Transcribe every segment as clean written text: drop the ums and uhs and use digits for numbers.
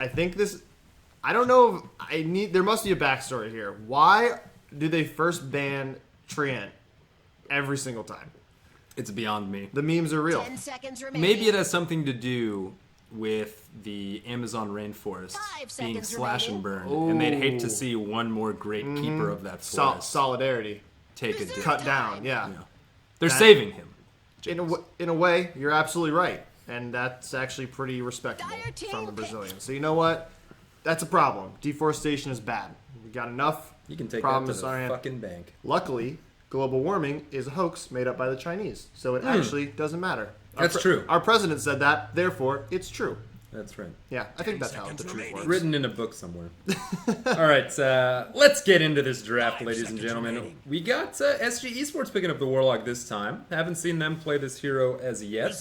I think this. I don't know. There must be a backstory here. Why do they first ban Treant every single time? It's beyond me. The memes are real. 10 seconds remaining. Maybe it has something to do with the Amazon rainforest 5 being seconds slash and remaining. burned, and they'd hate to Ooh. see one more great keeper of that forest Solidarity. take a dip. Cut down. Yeah. They're That- saving him. In a way, you're absolutely right. And that's actually pretty respectable Dire team from the pick. Brazilians. So you know what? That's a problem. Deforestation is bad. We got enough You can take problems that to on the our hand. fucking bank. Luckily, global warming is a hoax made up by the Chinese. So it actually doesn't matter. That's true. Our president said that, therefore it's true. That's right. Yeah, I think that's how the truth works. Written in a book somewhere. All right, let's get into this draft, ladies and gentlemen. We got SG Esports picking up the Warlock this time. Haven't seen them play this hero as yet.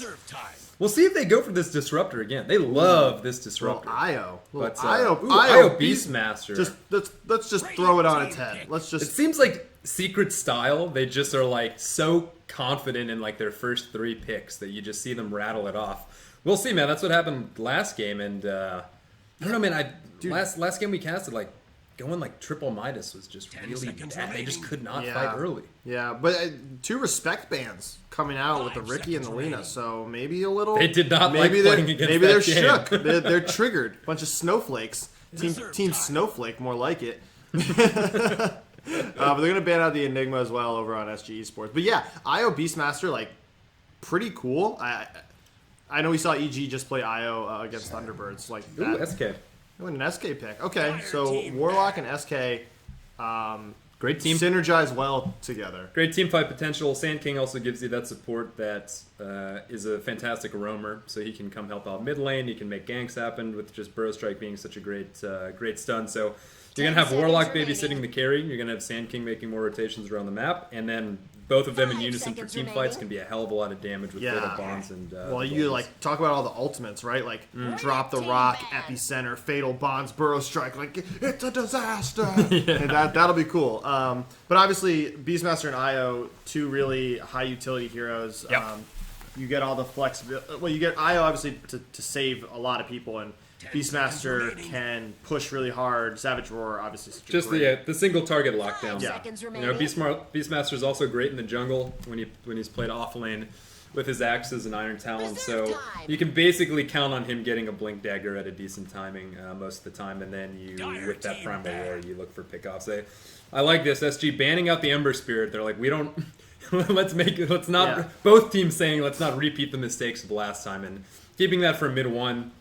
We'll see if they go for this Disruptor again. They love this Disruptor. Io. But, Io Io Beastmaster. Let's just throw it on its head. Let's It just seems like Secret style. They just are like so confident in like their first 3 picks that you just see them rattle it off. We'll see, man. That's what happened last game, and I don't know, man. Last game we casted, like going like triple Midas was just really bad. They just could not fight early. Yeah, but 2 respect bans coming out with the Ricky and the Lena, so maybe a little. They did not like maybe playing they're, against maybe that they're game. shook. They're triggered. Bunch of snowflakes. Team Snowflake, more like it. But they're gonna ban out the Enigma as well over on SG Esports. But yeah, Io Beastmaster, like, pretty cool. I know we saw EG just play Io against Thunderbirds, like that. Ooh, SK. Oh, an SK pick. Okay, so Warlock and SK Great team. synergize well together. Great team fight potential. Sand King also gives you that support that is a fantastic roamer, so he can come help out mid lane. He can make ganks happen with just Burrow Strike being such a great stun. So you're gonna have 10 Warlock seconds babysitting the carry. You're gonna have Sand King making more rotations around the map, and then both of them in 5 unison for seconds team remaining. fights can be a hell of a lot of damage with fatal Yeah. bonds and. Well, you bonds. like talk about all the ultimates, right? Like drop the rock, epicenter, fatal bonds, burrow strike. Like it's a disaster. And that'll be cool. But obviously, Beastmaster and Io, 2 really high utility heroes. Yep. You get all the flexibility. Well, you get Io obviously to save a lot of people, and Beastmaster can push really hard. Savage Roar, obviously, such a just great- the single target lockdown. Yeah. Seconds You remaining. know, Beastmaster is also great in the jungle when he's played off lane with his axes and Iron Talon. So Reserve time. you can basically count on him getting a Blink Dagger at a decent timing most of the time, and then with that Primal Roar, you look for pickoffs. I like this SG banning out the Ember Spirit. They're like, we don't. Let's not. Yeah. Both teams saying let's not repeat the mistakes of last time, and keeping that for mid 1.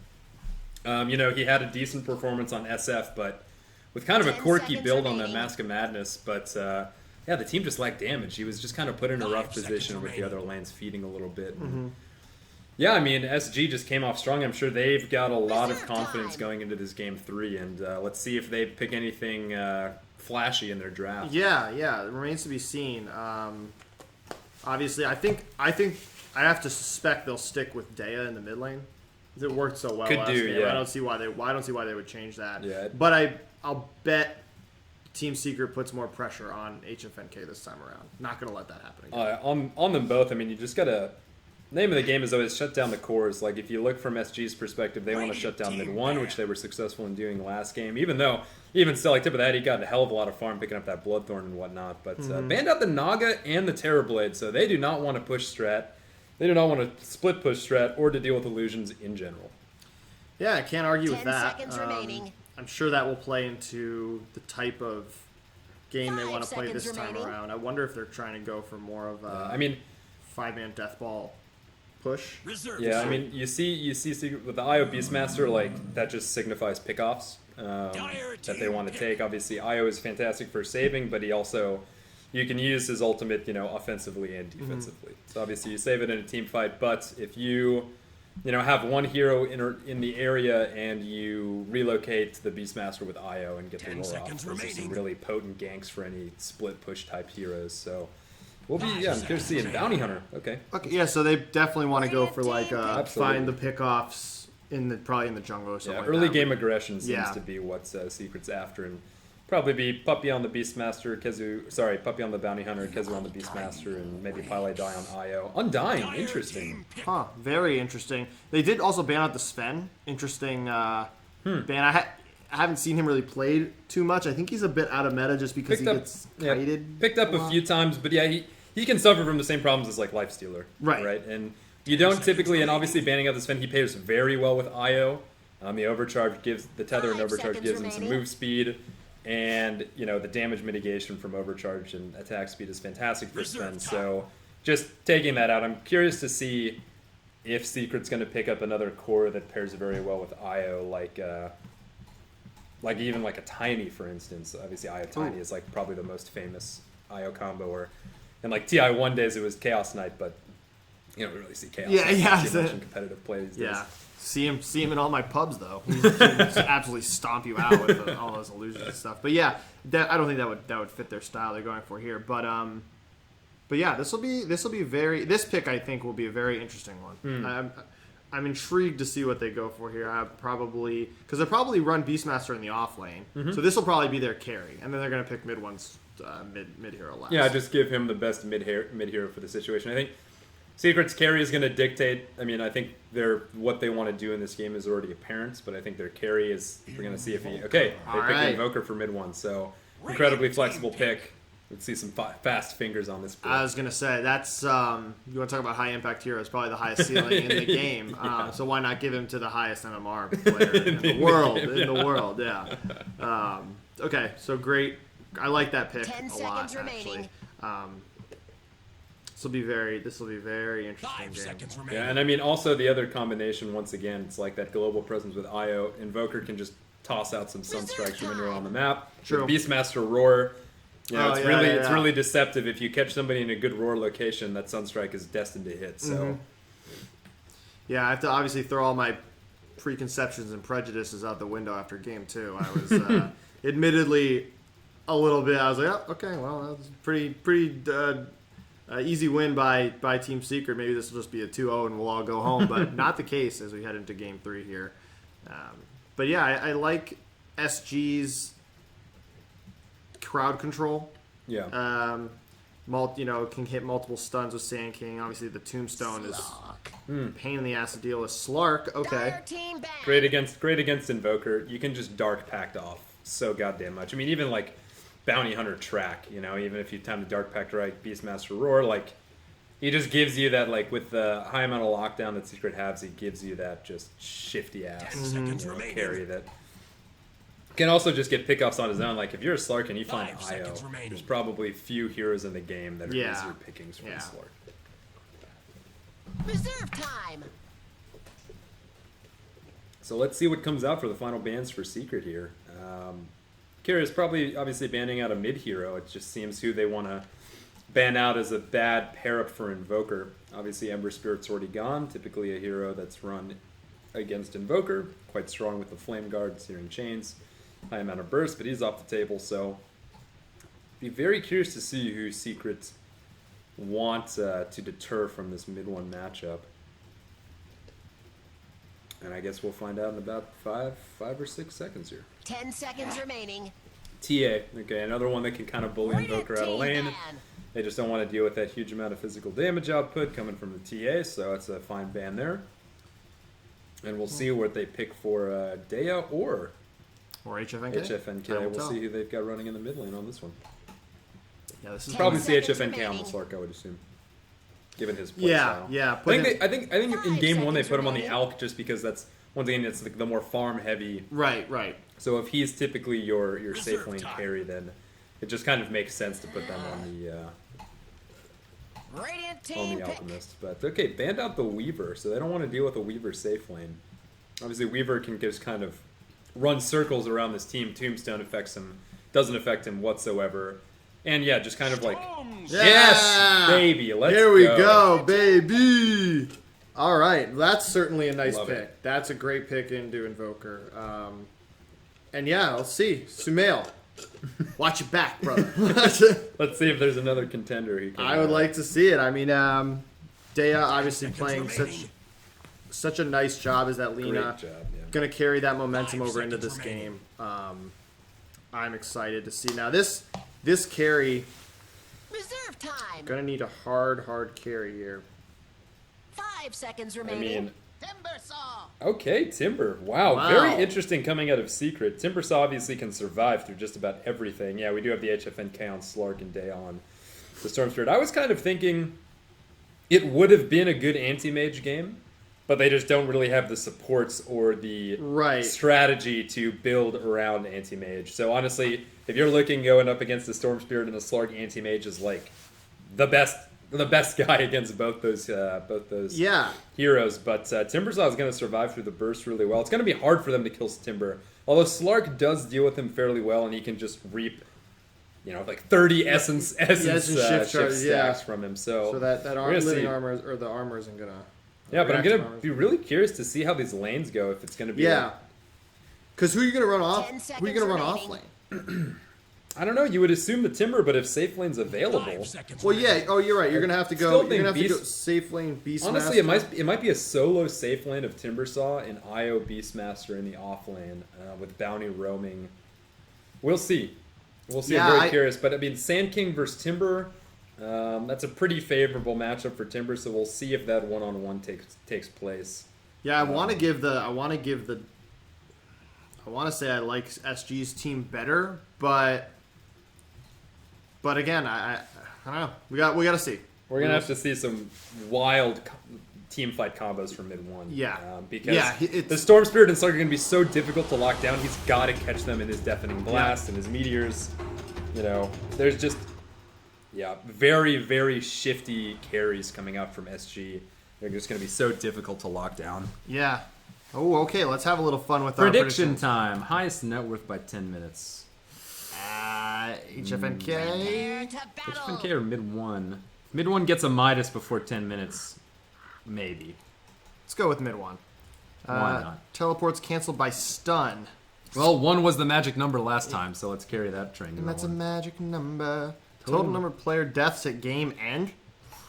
He had a decent performance on SF, but with kind of a 10 quirky seconds build on the remaining. Mask of Madness. But the team just lacked damage. He was just kind of put in a rough position with the other lanes feeding a little bit. Yeah, I mean, SG just came off strong. I'm sure they've got a lot of Reserve confidence time. going into this game 3, and let's see if they pick anything flashy in their draft. Yeah, it remains to be seen. Obviously, I think I have to suspect they'll stick with Dea in the mid lane. It worked so well Could last do, game. yeah. I don't see why they would change that. Yeah. But I'll bet Team Secret puts more pressure on HFNK this time around. Not gonna let that happen again. On them both, I mean, you just gotta. Name of the game is always shut down the cores. Like, if you look from SG's perspective, they want to shut down mid 1, which they were successful in doing last game. Even still, like, tip of that, he got a hell of a lot of farm picking up that Bloodthorn and whatnot. But banned out the Naga and the Terrorblade, so they do not want to push strat. They do not want to split push strat or to deal with illusions in general. Yeah, I can't argue with 10 that. seconds remaining. I'm sure that will play into the type of game they 5 want to play this seconds time remaining. around. I wonder if they're trying to go for more of a I mean, 5-man death ball push. yeah, I mean, you see Secret with the Io Beastmaster, like, that just signifies pickoffs that they want to take. Obviously, Io is fantastic for saving, but you can use his ultimate, offensively and defensively. So obviously you save it in a team fight, but if you have one hero in the area and you relocate the Beastmaster with Io and get the roll off, those are some really potent ganks for any split push type heroes. So we'll be I'm curious to see it. Bounty Hunter, okay. Okay, yeah, so they definitely want to go for like Absolutely. find the pickoffs probably in the jungle or something. Yeah, like early that. game aggression seems Yeah. to be what Secret's after, and probably be Puppy on the Beastmaster, Puppy on the Bounty Hunter, Kezu on the Beastmaster, and maybe Pile Die on Io. Undying, interesting. Huh, very interesting. They did also ban out the Sven. Interesting ban. I haven't seen him really played too much. I think he's a bit out of meta just because he gets kited. Picked up a few times, but yeah, he can suffer from the same problems as like Lifestealer. Right. And you don't typically, and obviously banning out the Sven, he pairs very well with IO. The overcharge gives, the tether and overcharge gives him some move speed. And, you know, the damage mitigation from overcharge and attack speed is fantastic for Sven. So just taking that out, I'm curious to see if Secret's going to pick up another core that pairs very well with IO, like even like a Tiny, for instance. Obviously, IO Tiny is like probably the most famous IO combo. Or in like TI1 days, it was Chaos Knight, but you don't really see Chaos Knight too much in competitive play these days. Yeah. See him in all my pubs though. He can just absolutely stomp you out with all those illusions and stuff. But yeah, I don't think that would fit their style they're going for here. But yeah, this pick I think will be a very interesting one. I'm intrigued to see what they go for here. Because they'll probably run Beastmaster in the off lane, so this will probably be their carry, and then they're gonna pick mid ones, mid hero last. Yeah, just give him the best mid hero for the situation. I think Secret's carry is going to dictate. I mean, I think what they want to do in this game is already apparent, but I think their carry is, we're going to see if they pick Invoker for mid one. So incredibly flexible pick. Let's see some fast fingers on this board. I was going to say, that's, you want to talk about high impact heroes, probably the highest ceiling in the game. So why not give him to the highest MMR player in the world, yeah. Okay, so great. I like that pick a lot, actually. This will be very interesting game. Yeah, and I mean, also the other combination, once again, it's like that global presence with IO. Invoker can just toss out some Sunstrikes from anywhere on the map. True. With Beastmaster Roar, you know, it's really deceptive. If you catch somebody in a good Roar location, that Sunstrike is destined to hit. So, yeah, I have to obviously throw all my preconceptions and prejudices out the window after game 2. I was admittedly a little bit. I was like, oh, okay, well, that was pretty. Easy win by Team Secret. Maybe this will just be a 2-0 and we'll all go home, but not the case as we head into Game 3 here. But yeah, I like SG's crowd control. Yeah. Can hit multiple stuns with Sand King. Obviously, the Tombstone is a pain in the ass to deal with. Slark, okay. Great against Invoker. You can just Dark Pact off so goddamn much. I mean, even like Bounty Hunter track, you know, even if you time the Dark Pact right, Beastmaster Roar, like, he just gives you that, like, with the high amount of lockdown that Secret has, he gives you that just shifty ass carry that can also just get pickoffs on his own. Like, if you're a Slark and you find IO, there's probably few heroes in the game that are easier pickings from Slark. Reserve time. So let's see what comes out for the final bans for Secret here. Curious, probably obviously banning out a mid hero. It just seems who they want to ban out as a bad pair up for Invoker. Obviously, Ember Spirit's already gone. Typically a hero that's run against Invoker. Quite strong with the Flame Guard, Searing Chains, high amount of burst, but he's off the table. So, be very curious to see who Secret want to deter from this mid one matchup. And I guess we'll find out in about 5 or 6 seconds here. 10 seconds remaining. TA, okay, another one that can kind of bully Invoker out of lane. They just don't want to deal with that huge amount of physical damage output coming from the TA, so it's a fine ban there. And we'll see what they pick for Dea or HFNK. HFNK. We'll see who they've got running in the mid lane on this one. Yeah, this is probably HFNK on the Slark, I would assume. Given his play style. Yeah. I think in game 1 they put him on the Alk just because that's one thing that's like the more farm heavy. Right. So if he's typically your safe lane carry, then it just kind of makes sense to put them on the Alchemist. But okay, banned out the Weaver, so they don't want to deal with a Weaver safe lane. Obviously, Weaver can just kind of run circles around this team. Tombstone doesn't affect him whatsoever. And yeah, just kind of like, yes, baby, let's go. Here we go, baby. All right, that's certainly a nice pick. That's a great pick into Invoker. And yeah, let's see. Sumail, watch your back, brother. Let's see if there's another contender. I would like to see it. I mean, Dea obviously playing such a nice job as that Lina. Great job, yeah. Going to carry that momentum over into this game. I'm excited to see. Now, this carry, Reserve time. going to need a hard carry here. 5 seconds remaining. I mean, Okay, Timber. Wow, Wow. very interesting coming out of Secret. Timbersaw obviously can survive through just about everything. Yeah, we do have the HFNK on Slark and Day on the Storm Spirit. I was kind of thinking it would have been a good anti-mage game, but they just don't really have the supports or the Right. strategy to build around anti-mage. So honestly, if you're looking going up against the Storm Spirit and the Slark anti-mage is like the best guy against both those Yeah. heroes, but Timbersaw is going to survive through the burst really well. It's going to be hard for them to kill Timber, although Slark does deal with him fairly well, and he can just reap, like 30 essence shift charges, stacks from him. So that we're gonna living see. armor or the armor isn't gonna. Yeah, but I'm reactive going to armor's be really curious to see how these lanes go. If it's going to be, Yeah. Because who are you gonna run off? 10 Who are you gonna run seconds off remaining. lane? I don't know. You would assume the Timber, but if safe lane's available, Well, yeah. Oh, you're right. You're gonna have to go. Still You're think gonna have to go Beast- safe lane Beastmaster. honestly, it might be a solo safe lane of Timbersaw and IO Beastmaster in the off lane with Bounty roaming. We'll see. We'll see. Yeah, I'm very curious. But I mean, Sand King versus Timber, that's a pretty favorable matchup for Timber. So we'll see if that one-on-one takes place. Yeah, I want to say I like SG's team better, but again, I don't know. We got to see. We're gonna have to see some wild team fight combos from mid one. Yeah. Because Yeah, it's- the Storm Spirit and Slark are gonna be so difficult to lock down. He's got to catch them in his Deafening Blast and his meteors. There's just very very shifty carries coming out from SG. They're just gonna be so difficult to lock down. Yeah. Oh, okay. Let's have a little fun with our Prediction predictions. time. Highest net worth by 10 minutes. HFNK. Prepare to battle. HFNK or mid one? Mid one gets a Midas before 10 minutes. Maybe. Let's go with mid one. Why not? Teleports canceled by stun. Well, one was the magic number last time, so let's carry that train. And that's a going. magic number. Total number of player deaths at game end.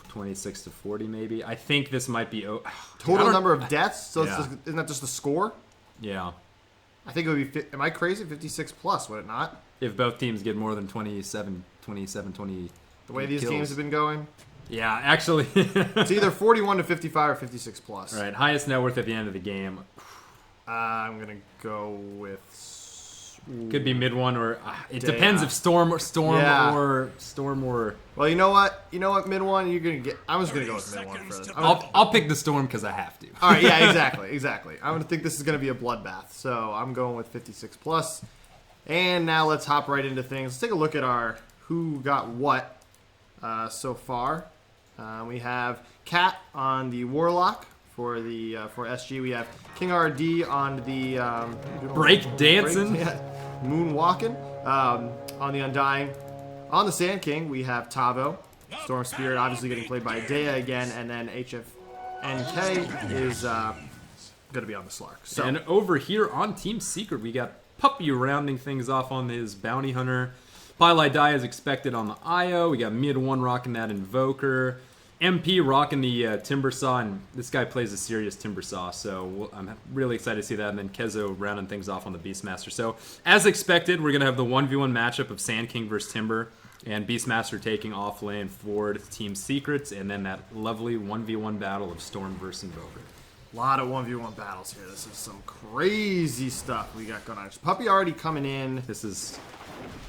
26 to 40, maybe. I think this might be. Total number of deaths. So Yeah. isn't that just the score? Yeah. I think it would be. Am I crazy? 56 plus, would it not? If both teams get more than 27, 20. The way these kills. games have been going, Yeah, actually. it's either 41 to 55 or 56 plus. Right, highest net worth at the end of the game. I'm gonna go with. Could be mid one or it Day depends off. if storm Yeah. or. Well, you know what? Mid one, you're gonna get. I'm just gonna go with mid one for this. I'll pick the storm because I have to. All right, yeah, exactly. I'm gonna think this is gonna be a bloodbath, so I'm going with 56 plus. And now let's hop right into things. Let's take a look at our who got what so far. We have Cat on the Warlock for SG. We have King RD on the Break dancing. Moonwalking on the Undying. On the Sand King, we have Tavo. Storm Spirit obviously getting played by Dea again, and then HFNK is going to be on the Slark. So And over here on Team Secret, we got Puppy rounding things off on his Bounty Hunter. Pylai Die is expected on the IO. We got mid one rocking that Invoker. MP rocking the Timbersaw, and this guy plays a serious Timbersaw, so I'm really excited to see that. And then Kezo rounding things off on the Beastmaster. So, as expected, we're going to have the 1v1 matchup of Sand King versus Timber, and Beastmaster taking off lane forward Team Secrets, and then that lovely 1v1 battle of Storm versus Invoker. a lot of 1v1 battles here. This is some crazy stuff we got going on. Puppy already coming in This is...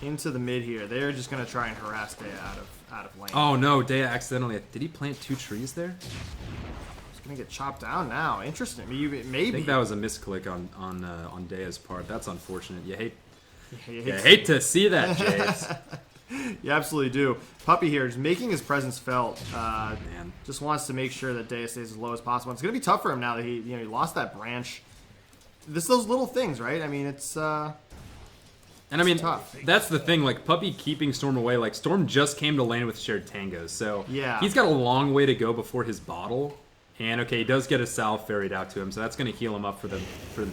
into the mid here. They're just going to try and harass Dea out of lane. Oh no, Dea accidentally... Did he plant 2 trees there? It's going to get chopped down now. Interesting. I Maybe. think that was a misclick on Dea's part. That's unfortunate. You You hate to see that, Jace. You absolutely do. Puppy here, just making his presence felt. Man. Just wants to make sure that Dea stays as low as possible. It's going to be tough for him now that he lost that branch. Those little things, right? I mean, it's. And I mean, tough. that's the thing. Like Puppy keeping Storm away. Like Storm just came to lane with shared tangos, so Yeah. he's got a long way to go before his bottle. And okay, he does get a salve ferried out to him, so that's going to heal him up for the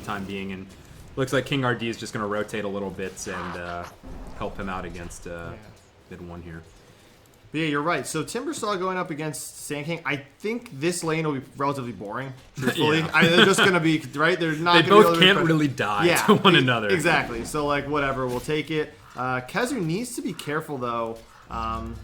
time being. And looks like King RD is just going to rotate a little bit and help him out against mid one here. But yeah, you're right. So Timbersaw going up against Sand King. I think this lane will be relatively boring. Truthfully, Yeah. They're just going to be right. They're not. They gonna be both able to can't press- really die to one another. Exactly. So like whatever, we'll take it. Kezu needs to be careful though.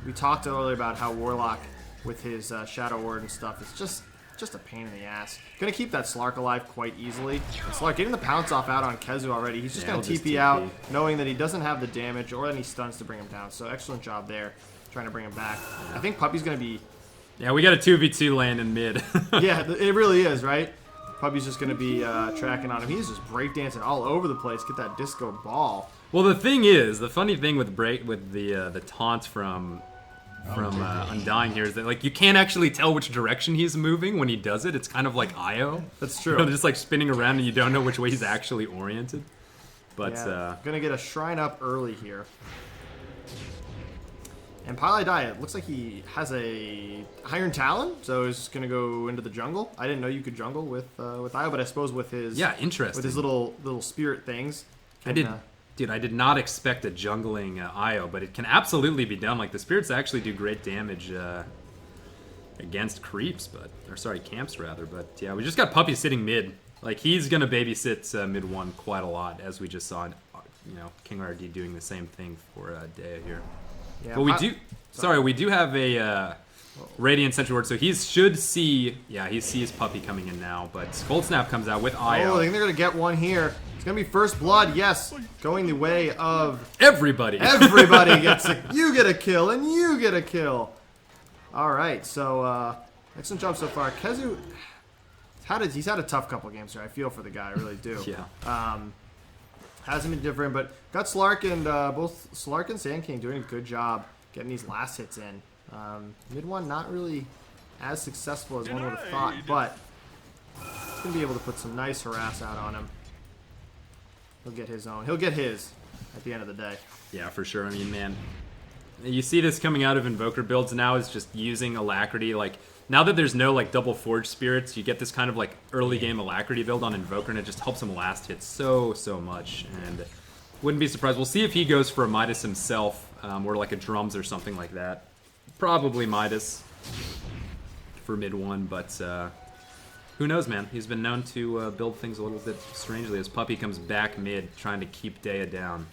We talked earlier about how Warlock with his Shadow Word and stuff. It's just just a pain in the ass. Gonna keep that Slark alive quite easily. And Slark getting the pounce off out on Kezu already. He's just Yeah, gonna he'll just TP TP. out, knowing that he doesn't have the damage or any stuns to bring him down. So excellent job there, trying to bring him back. I think Puppy's gonna be... Yeah, we got a 2v2 land in mid. Yeah, it really is, right? Puppy's just gonna be tracking on him. He's just breakdancing all over the place. Get that disco ball. Well, the thing is, the funny thing with the taunt from Undying here is that like you can't actually tell which direction he's moving when he does it. It's kind of like Io. That's You true. know, just like spinning around and you don't know which way he's actually oriented. But Yeah, gonna get a shrine up early here. And Pile Dai, it looks like he has a Iron Talon, so he's gonna go into the jungle. I didn't know you could jungle with Io, but I suppose with his interesting. with his little spirit things. Dude, I did not expect a jungling Io, but it can absolutely be done. Like the spirits actually do great damage against creeps, camps rather. But yeah, we just got Puppy sitting mid. Like he's gonna babysit mid one quite a lot, as we just saw. King RD doing the same thing for Dea here. Yeah, But we do. Sorry, we do have a Radiant Sentry Ward, so he should see. Yeah, he sees Puppy coming in now. But Cold Snap comes out with Oh, Io. I think they're gonna get one here. It's gonna be first blood. Yes, going the way of Everybody. everybody gets a. You get a kill and you get a kill. All right, so excellent job so far. Kezu, he's had a tough couple games here. I feel for the guy, I really do. Yeah. Hasn't been different, but got Slark and both Slark and Sand King doing a good job getting these last hits in. Mid one not really as successful as one would have thought, but he's gonna be able to put some nice harass out on him. He'll get his own. He'll get his at the end of the day. Yeah, for sure. I mean, man, you see this coming out of Invoker builds now is just using Alacrity. Like, now that there's no, like, double Forge Spirits, you get this kind of, like, early game Alacrity build on Invoker, and it just helps him last hit so much. And wouldn't be surprised. We'll see if he goes for a Midas himself, or, like, a Drums or something like that. Probably Midas for mid one, but who knows, man? He's been known to build things a little bit strangely as Puppy comes back mid, trying to keep Dea down.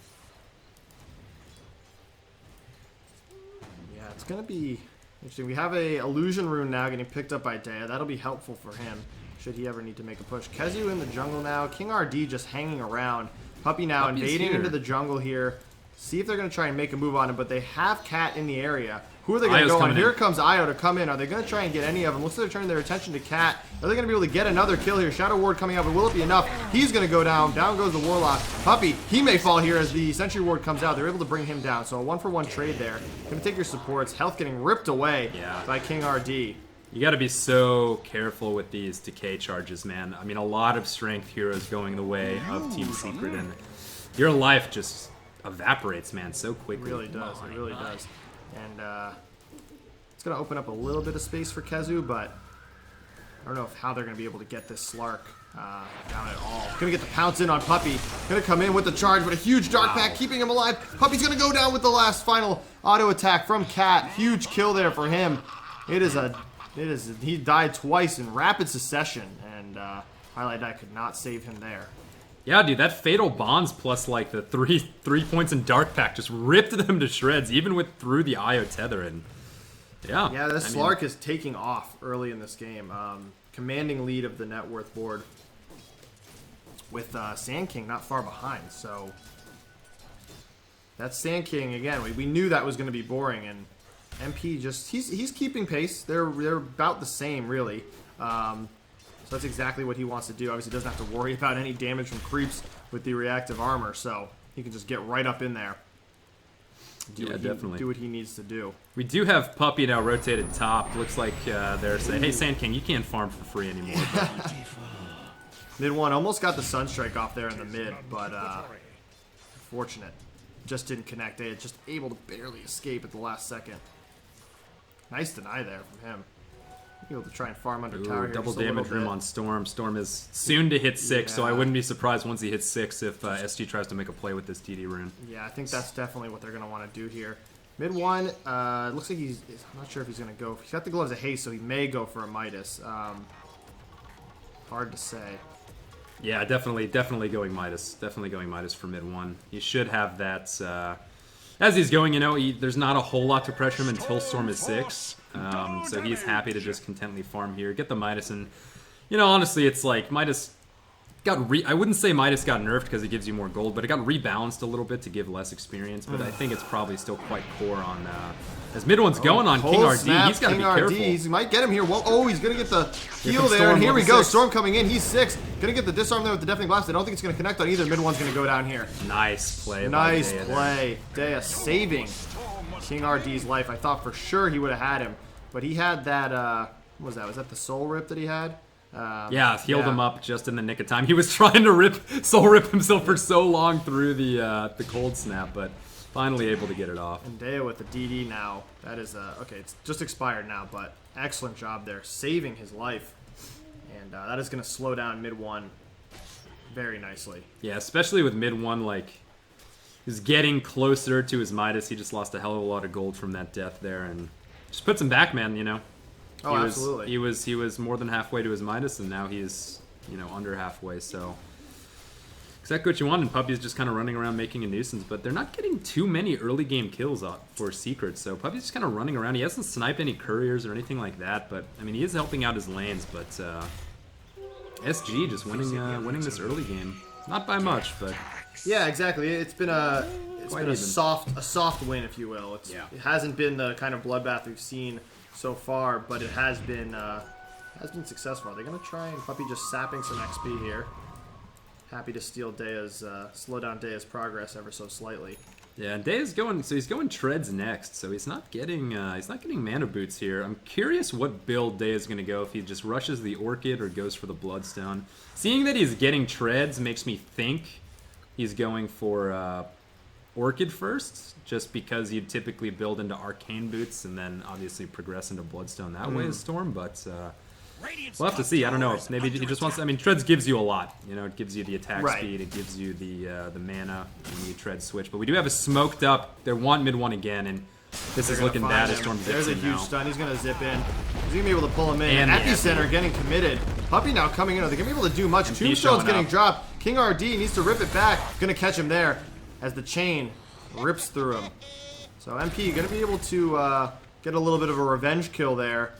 Yeah, it's gonna be interesting. We have a illusion rune now getting picked up by Dea. That'll be helpful for him should he ever need to make a push. Kezu in the jungle now. King RD just hanging around. Puppy now Puppy's invading here. into the jungle here. See if they're gonna try and make a move on him, but they have Cat in the area. Who are they going to Io's go on? coming Here in. comes Io to come in. Are they going to try and get any of them? Looks like they're turning their attention to Cat. Are they going to be able to get another kill here? Shadow Ward coming out, but will it be enough? He's going to go down. Down goes the Warlock. Puppy, he may fall here as the Sentry Ward comes out. They're able to bring him down. So a 1-for-1 trade there. Going to take your supports. Health getting ripped away by King RD. You got to be so careful with these decay charges, man. I mean, a lot of strength heroes going the way of Team Secret, and your life just evaporates, man, so quickly. It really does. It really does. And it's going to open up a little bit of space for Kezu, but I don't know how they're going to be able to get this Slark down at all. Going to get the pounce in on Puppy. Going to come in with the charge, but a huge Dark Pack keeping him alive. Puppy's going to go down with the last final auto attack from Cat. Huge kill there for him. He died twice in rapid succession, and Highlight Die could not save him there. Yeah, dude, that Fatal Bonds plus like the three points in Dark Pack just ripped them to shreds, even through the Io tether. And yeah, this Slark is taking off early in this game. Commanding lead of the net worth board with Sand King not far behind. So that's Sand King again. We knew that was going to be boring, and MP just he's keeping pace. They're about the same really. So that's exactly what he wants to do. Obviously, doesn't have to worry about any damage from creeps with the reactive armor, so he can just get right up in there. Definitely. Do what he needs to do. We do have Puppy now rotated top. Looks like they're saying, hey, Sand King, you can't farm for free anymore. But Mid one almost got the Sunstrike off there in the mid, but fortunate. Just didn't connect. They had just able to barely escape at the last second. Nice deny there from him. Able to try and farm under tower here. Double just a little damage room bit. on Storm. Storm is soon to hit 6, so I Yeah. wouldn't be surprised once he hits 6 if SG tries to make a play with this TD rune. Yeah, I think that's definitely what they're going to want to do here. Mid one, looks like I'm not sure if he's going to go. He's got the gloves of haste, so he may go for a Midas. Hard to say. Yeah, definitely going Midas. Definitely going Midas for mid one. You should have that. as he's going, there's not a whole lot to pressure him until Storm is 6. So he's happy to just contently farm here, get the Midas, and honestly, it's like Midas I wouldn't say Midas got nerfed because it gives you more gold, but it got rebalanced a little bit to give less experience. But I think it's probably still quite core on as mid one's going on King RD. He's got to be careful. He might get him here. Well, he's gonna get the heal there, Storm and here we go. 6. Storm coming in. He's 6. Gonna get the disarm there with the deafening blast. I don't think it's gonna connect on either. Mid one's gonna go down here. Nice play. Nice by Daya play. Daya saving King RD's life. I thought for sure he would have had him, but he had that. What was that? Was that the soul rip that he had? Healed him up just in the nick of time. He was trying to soul rip himself for so long through the cold snap, but finally able to get it off. And Daya with the DD now. That is okay. It's just expired now, but excellent job there, saving his life, and that is going to slow down mid one very nicely. Yeah, especially with mid one, like he's getting closer to his Midas. He just lost a hell of a lot of gold from that death there, and just puts him back, man. Oh, absolutely. He was more than halfway to his Midas, and now he's under halfway. So exactly what you want. And Puppy's just kind of running around making a nuisance, but they're not getting too many early game kills for Secrets. So Puppy's just kind of running around. He hasn't sniped any couriers or anything like that, but I mean he is helping out his lanes. But SG just winning this early game, not by much, but yeah, exactly. It's been a soft win, if you will. It hasn't been the kind of bloodbath we've seen so far, but it has been successful. Are they going to try and Puppy just sapping some XP here? Happy to steal slow down Daya's progress ever so slightly. Yeah, and Daya's going, so he's going treads next, so he's not getting mana boots here. I'm curious what build Daya's going to go, if he just rushes the Orchid or goes for the Bloodstone. Seeing that he's getting treads makes me think he's going for Orchid first, just because you'd typically build into Arcane Boots and then obviously progress into Bloodstone that way as Storm, but we'll have to see. I don't know. Maybe he just wants to, I mean, Treads gives you a lot. It gives you the attack speed, it gives you the mana when you Tread switch, but we do have a smoked up. They want mid one again, and this is looking bad as Storm zips There's a in huge now. stun. He's going to zip in. He's going to be able to pull him in. And Epicenter getting committed. Puppy now coming in. Are they going to be able to do much? Tombstone's getting dropped. King RD needs to rip it back. Going to catch him there as the chain rips through him. So MP going to be able to get a little bit of a revenge kill there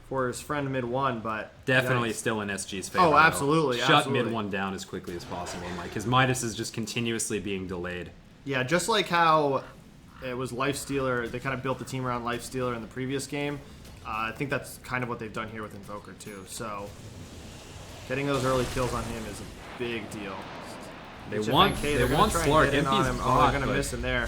for his friend mid one, but Definitely still in SG's favor. Oh, absolutely. Shut absolutely. mid one down as quickly as possible. Like his Midas is just continuously being delayed. Yeah, just like how it was Lifestealer, they kind of built the team around Lifestealer in the previous game. I think that's kind of what they've done here with Invoker too. So getting those early kills on him is a big deal. They want Slark. They're MP's going to miss him there.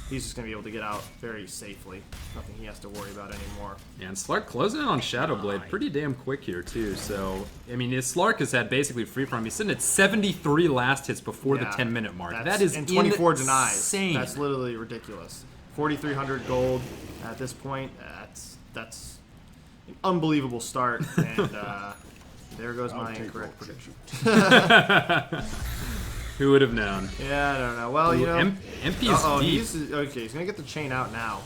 He's just going to be able to get out very safely. Nothing he has to worry about anymore. Yeah, and Slark closing in on Shadowblade pretty damn quick here, too. So, I mean, Slark has had basically free farm. He's sitting at 73 last hits before the 10-minute mark. That is and 24 insane. denies. That's literally ridiculous. 4,300 gold at this point. That's an unbelievable start. And there goes my incorrect prediction. Who would have known? Yeah, I don't know. Well, MP is deep. He's going to get the chain out now.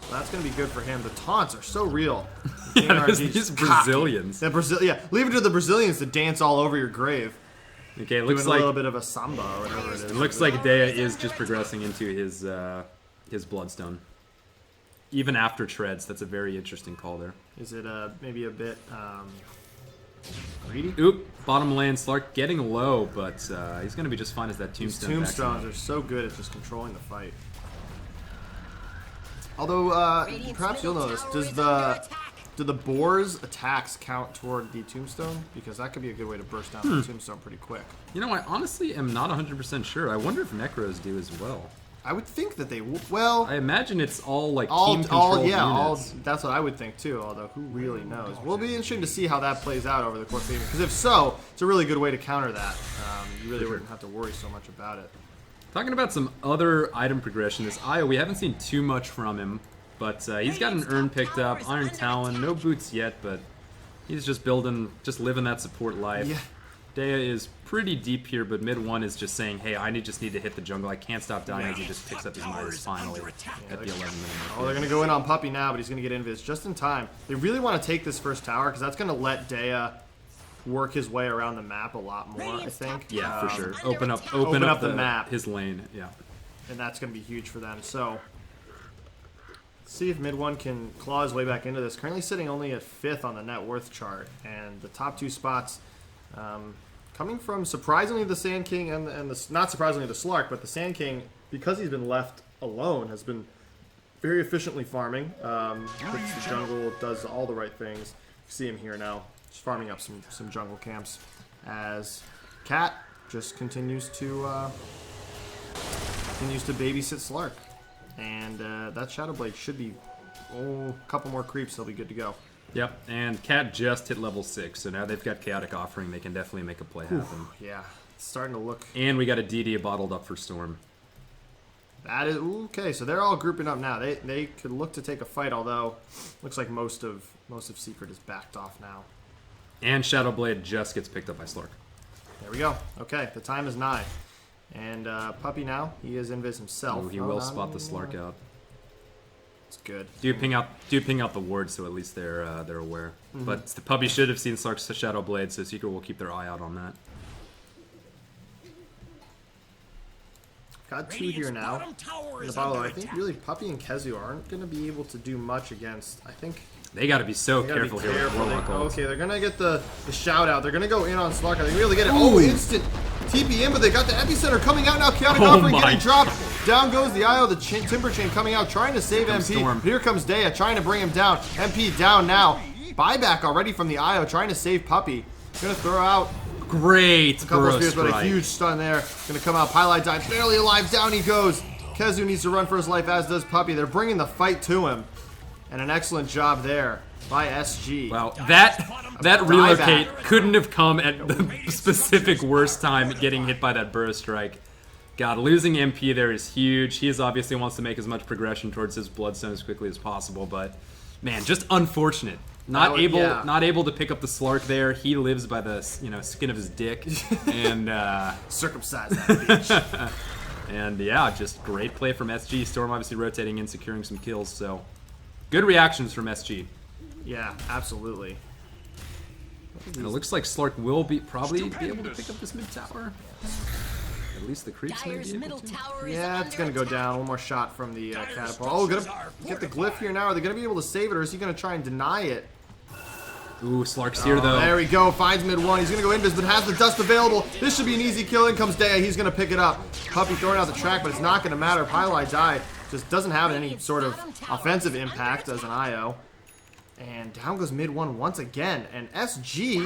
So that's going to be good for him. The taunts are so real. Yeah, these Brazilians. Leave it to the Brazilians to dance all over your grave. Okay, it looks Doing like a little bit of a samba or whatever it is. It looks like Daya is just progressing into his Bloodstone. Even after treads, that's a very interesting call there. Is it maybe a bit greedy? Oop, bottom lane, Slark getting low, but he's going to be just fine as that Tombstone. These tombstones are so good at just controlling the fight. Although, perhaps you'll notice, do the boar's attacks count toward the tombstone? Because that could be a good way to burst down the tombstone pretty quick. I honestly am not 100% sure. I wonder if Necros do as well. I would think that they would. Well, I imagine it's all like team control units. That's what I would think too. Although who really knows? Will be interesting to see how that plays out over the course of the game. Because if so, it's a really good way to counter that. You really wouldn't have to worry so much about it. Talking about some other item progression, this Io, we haven't seen too much from him, but he's got an urn picked up, Iron Talon, no boots yet, but he's just living that support life. Yeah. Daya is pretty deep here, but mid one is just saying, hey, I just need to hit the jungle. I can't stop dying as he just picks up his Midas finally at the 11-minute mark. Oh, they're going to go in on Puppy now, but he's going to get Invis just in time. They really want to take this first tower because that's going to let Daya work his way around the map a lot more, I think. Yeah, for sure. Open up the map, his lane. Yeah. and that's going to be huge for them. So, let's see if mid one can claw his way back into this. Currently sitting only at 5th on the net worth chart, and the top 2 spots coming from surprisingly the Sand King and the, not surprisingly the Slark, but the Sand King, because he's been left alone, has been very efficiently farming. Hits the jungle, does all the right things. You see him here now, just farming up some jungle camps, as Cat just continues to babysit Slark. And that Shadow Blade should be a couple more creeps, they'll be good to go. Yep, and Cat just hit level 6, so now they've got Chaotic Offering. They can definitely make a play happen. Yeah, it's starting to look... And we got a DD bottled up for Storm. That is... Okay, so they're all grouping up now. They could look to take a fight, although looks like most of Secret is backed off now. And Shadow Blade just gets picked up by Slark. There we go. Okay, the time is nigh. And Puppy now, he is invis himself. Ooh, he will spot the Slark out. It's good. Do ping out the ward, so at least they're aware. But the Puppy should have seen Slark's Shadow Blade, so Secret will keep their eye out on that. Got 2 here now. In the bottom, I think really Puppy and Kezu aren't going to be able to do much against, I think... They got to be so careful here with Warlock ults. Okay, they're going to get the shout out. They're going to go in on Slark. I think really get it. Oh, instant TP in, but they got the epicenter coming out now. Chaotic Offering getting dropped. Down goes the IO, the Timber Chain coming out, trying to save MP. Storm. Here comes Daya, trying to bring him down. MP down now. Buyback already from the IO, trying to save Puppy. Going to throw out Great a couple of spears, but a strike. huge stun there. Going to come out. Pylite died, barely alive. Down he goes. Kezu needs to run for his life, as does Puppy. They're bringing the fight to him. And an excellent job there by SG. Wow, that relocate couldn't have come at the specific worst time getting hit by that burrow strike. God, losing MP there is huge. He obviously wants to make as much progression towards his Bloodstone as quickly as possible, but man, just unfortunate. Not able to pick up the Slark there. He lives by the skin of his dick, and circumcise that bitch. And yeah, just great play from SG. Storm obviously rotating in, securing some kills. So good reactions from SG. Yeah, absolutely. And it looks like Slark will probably be able to pick up this mid tower. At least the creeps may be able to. Yeah, it's going to go down. One more shot from the catapult. Oh, going to get the glyph here now. Are they going to be able to save it, or is he going to try and deny it? Ooh, Slark's here, though. There we go. Finds mid one. He's going to go invis, but has the dust available. This should be an easy kill. In comes Daya. He's going to pick it up. Puppy throwing out the track, but it's not going to matter. Pylite died. Just doesn't have any sort of offensive impact as an IO. And down goes mid one once again. And SG,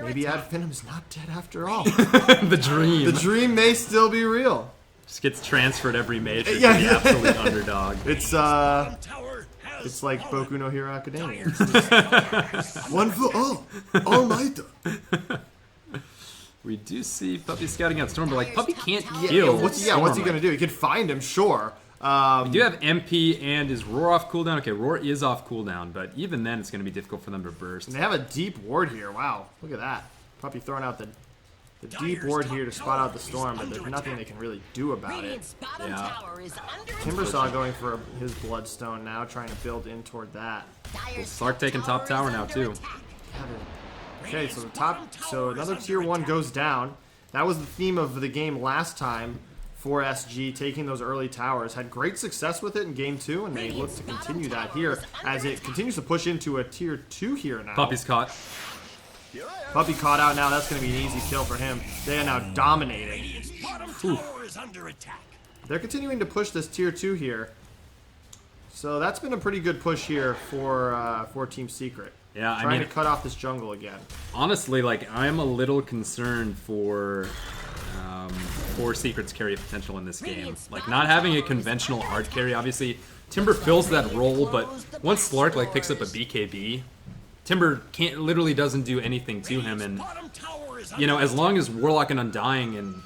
maybe Ad Finum's not dead after all. The dream. The dream may still be real. Just gets transferred every major to the absolute underdog. It's like Boku no Hero Academia. One for all. All might. We do see Puppy scouting out Storm, but like Puppy can't kill. What's he gonna do? He could find him, sure. We do have MP and is Roar off cooldown? Okay, Roar is off cooldown, but even then it's going to be difficult for them to burst. And they have a deep ward here. Wow, look at that. Puppy throwing out the deep ward here to spot out the Storm, but there's nothing they can really do about it. Yeah. Timbersaw going for his Bloodstone now, trying to build in toward that. Slark taking top tower now too. Okay, so another tier 1 goes down. That was the theme of the game last time for SG, taking those early towers. Had great success with it in game 2, and they look to continue that here as it continues to push into a tier 2 here now. Puppy's caught. Puppy caught out now. That's going to be an easy kill for him. They are now dominating. They're continuing to push this tier 2 here. So that's been a pretty good push here for Team Secret. Yeah, trying to cut off this jungle again. Honestly, like I'm a little concerned for Secret's carry potential in this game. Like not having a conventional hard carry. Obviously, Timber fills that role, but once Slark like picks up a BKB, Timber literally doesn't do anything to him. And as long as Warlock and Undying and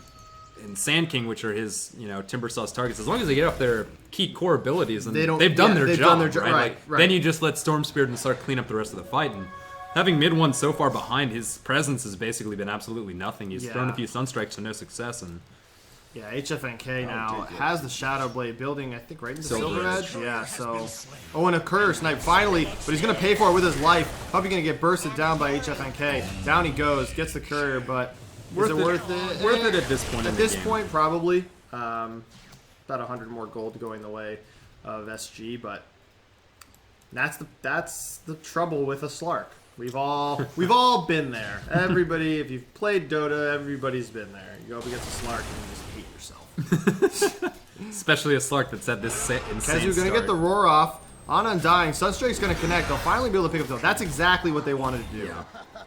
Sand King, which are his Timbersaw's targets, as long as they get up their key core abilities, and they've done their job. Right? Then you just let Storm Spirit and Slark clean up the rest of the fight. And having mid one so far behind, his presence has basically been absolutely nothing. He's thrown a few Sunstrikes to no success, and HFNK now has the Shadow Blade building, I think, right into Silver Edge. Yeah, so... Oh, and a Courier Snipe, finally, but he's going to pay for it with his life. Probably going to get bursted down by HFNK. Down he goes, gets the Courier, but is it worth it? Worth it at this point. At this point, probably. About 100 more gold going the way of SG, but that's the trouble with a Slark. We've all been there. Everybody, if you've played Dota, everybody's been there. You go up against a Slark and you just hate yourself. Especially a Slark that's at this insane Kezu's going to get the roar off on Undying. Sunstrike's going to connect. They'll finally be able to pick up the... That's exactly what they wanted to do. Yeah.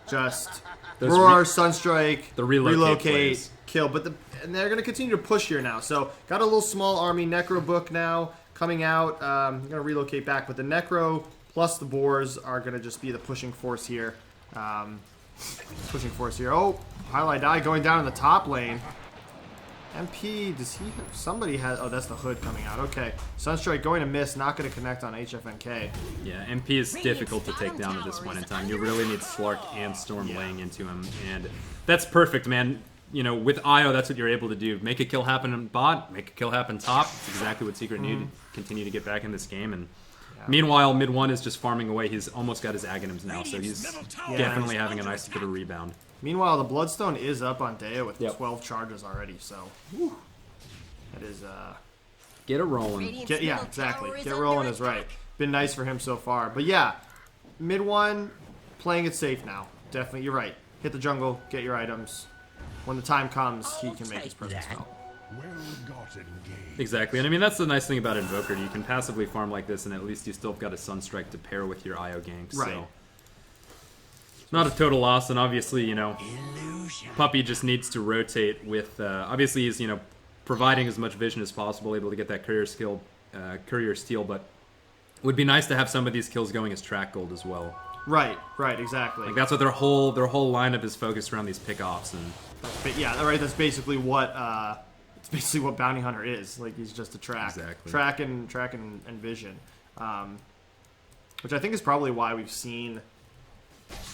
Just Those roar, Sunstrike, the relocate plays. kill. And they're going to continue to push here now. So got a little small army. Necro book now coming out. Going to relocate back. But the Necro plus the Boars are going to just be the pushing force here. Oh, Highlight Die going down in the top lane. MP, does he have... Somebody has... Oh, that's the Hood coming out. Okay. Sunstrike going to miss. Not going to connect on HFNK. Yeah, MP is difficult to take down at this point in time. You really need Slark and Storm laying into him. And that's perfect, man. You know, with IO, that's what you're able to do. Make a kill happen in bot, make a kill happen top. That's exactly what Secret needed to continue to get back in this game. And meanwhile, mid 1 is just farming away. He's almost got his Aghanims now, so he's definitely having a nice bit of rebound. Meanwhile, the Bloodstone is up on Dea with 12 charges already, so that is get it rolling. Yeah, exactly. Get rolling is right. Been nice for him so far. But yeah, mid 1 playing it safe now. Definitely, you're right. Hit the jungle, get your items. When the time comes, he can make his presence felt. Exactly, and I mean that's the nice thing about Invoker. You can passively farm like this, and at least you still got a Sunstrike to pair with your IO ganks. Right. So not a total loss, and obviously, you know, Puppey just needs to rotate with. Obviously, he's providing as much vision as possible, able to get that courier steal, but it would be nice to have some of these kills going as track gold as well. Right, exactly. Like that's what their whole lineup is focused around, these pickoffs. And but yeah, right. That's basically what Bounty Hunter is. Like he's just a track, Exactly. track and vision, which I think is probably why we've seen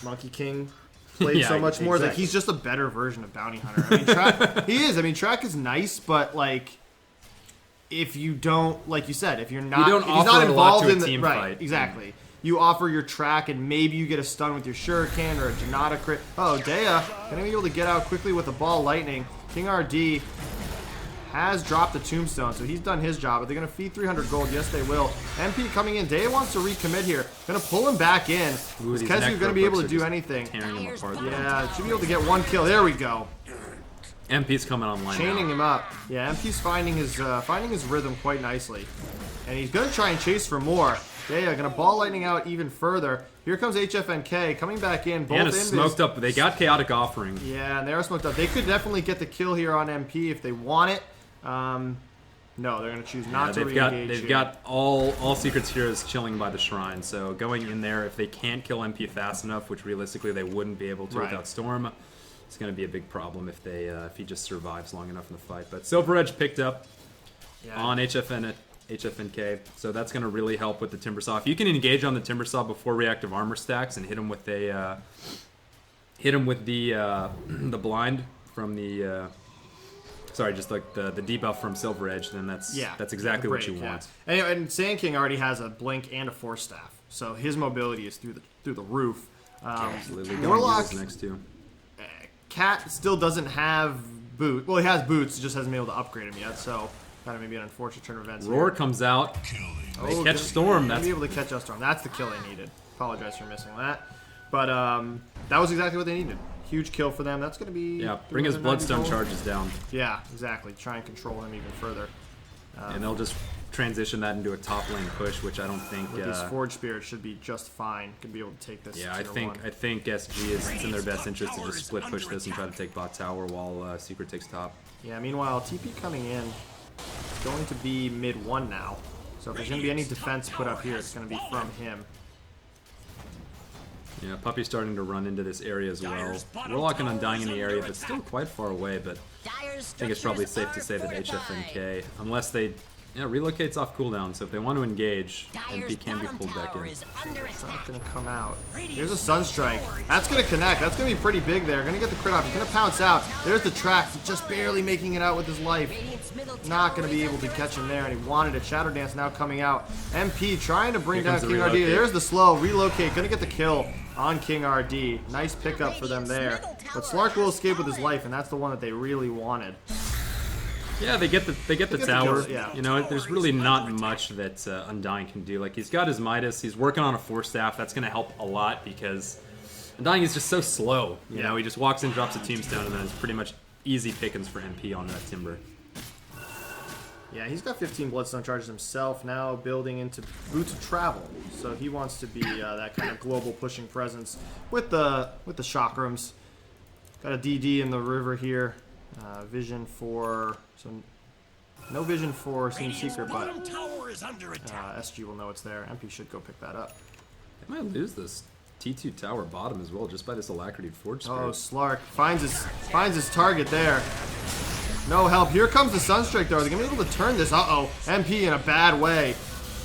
Monkey King played Yeah, so much more. exactly. Like he's just a better version of Bounty Hunter. I mean, track he is. I mean, track is nice, but like if you don't, like you said, if you're not, don't if he's offer not a lot involved to a in the team right, fight. exactly. You offer your track, and maybe you get a stun with your Shuriken or a Janata crit. Oh, Dea gonna be able to get out quickly with the ball lightning. King RD has dropped the tombstone, so he's done his job. Are they gonna feed 300 gold? Yes, they will. MP coming in. Dea wants to recommit here. Gonna pull him back in. Ooh, Is these Kezu gonna be able to necro do books are anything? tearing him apart. Yeah, should be able to get one kill. There we go. MP's coming online Chaining now. him up. Yeah, MP's finding his rhythm quite nicely. And he's going to try and chase for more. Dea going to ball lightning out even further. Here comes HFNK coming back in. Both And a invis. smoked up. They got Chaotic Offering. Yeah, and they are smoked up. They could definitely get the kill here on MP if they want it. No, they're going to choose not to re-engage. They've got all Secret's heroes chilling by the shrine. So going in there, if they can't kill MP fast enough, which realistically they wouldn't be able to Right. without Storm, it's going to be a big problem if he just survives long enough in the fight. But Silver Edge picked up on HFNK, so that's going to really help with the Timbersaw. If you can engage on the Timbersaw before reactive armor stacks and hit him with the blind from the sorry, just like the debuff from Silver Edge, then that's exactly what you want. And Sand King already has a blink and a force staff, so his mobility is through the roof. Absolutely. Warlock Going next to. Cat still doesn't have boot. Well, he has boots, just hasn't been able to upgrade him yet. So kind of maybe an unfortunate turn of events. Roar here. comes out. They catch gonna- Storm. gonna That's be able to catch us Storm. That's the kill they needed. Apologize for missing that, but that was exactly what they needed. Huge kill for them. That's gonna be bring his 390 Bloodstone gold. charges down, Yeah, exactly. Try and control him even further. and they'll just transition that into a top lane push, which I don't think. With these Forge Spirits should be just fine. Could be able to take this. Yeah, I tier think one. I think SG is it's in their best interest to just split push this and try to take bot tower while Secret takes top. Yeah, meanwhile, TP coming in is going to be mid 1 now. So if there's going to be any defense put up here, it's going to be from him. Yeah, Puppey's starting to run into this area as well. Warlock and Undying in the area, but still quite far away, but I think it's probably safe to say that HFNK, unless they relocates off cooldown, so if they want to engage, MP can be pulled back in. It's not going to come out. Here's a Sunstrike. That's going to connect. That's going to be pretty big there. Going to get the crit off. He's going to pounce out. There's the track. He's just barely making it out with his life. Not going to be able to catch him there, and he wanted a Shadow Dance now coming out. MP trying to bring Here down comes the King RD. relocate. There's the slow. Relocate. Going to get the kill on King RD. Nice pickup for them there. But Slark will escape with his life, and that's the one that they really wanted. Yeah, they get the the tower. kill, yeah. You know, there's really not much that Undying can do. Like, he's got his Midas. He's working on a Force Staff. That's going to help a lot because Undying is just so slow. You know, he just walks in, drops a Tombstone, and then it's pretty much easy pickings for MP on that Timber. Yeah, he's got 15 Bloodstone charges himself, now building into Boots of Travel. So he wants to be that kind of global pushing presence with the Chakrams. Got a DD in the river here. Vision for... So no vision for Seam Secret, but SG will know it's there. MP should go pick that up. They might lose this T2 tower bottom as well, just by this Alacrity Forge Spirit. Oh, Slark finds his target there. No help. Here comes the Sunstrike, though. Are they going to be able to turn this? Uh-oh. MP in a bad way.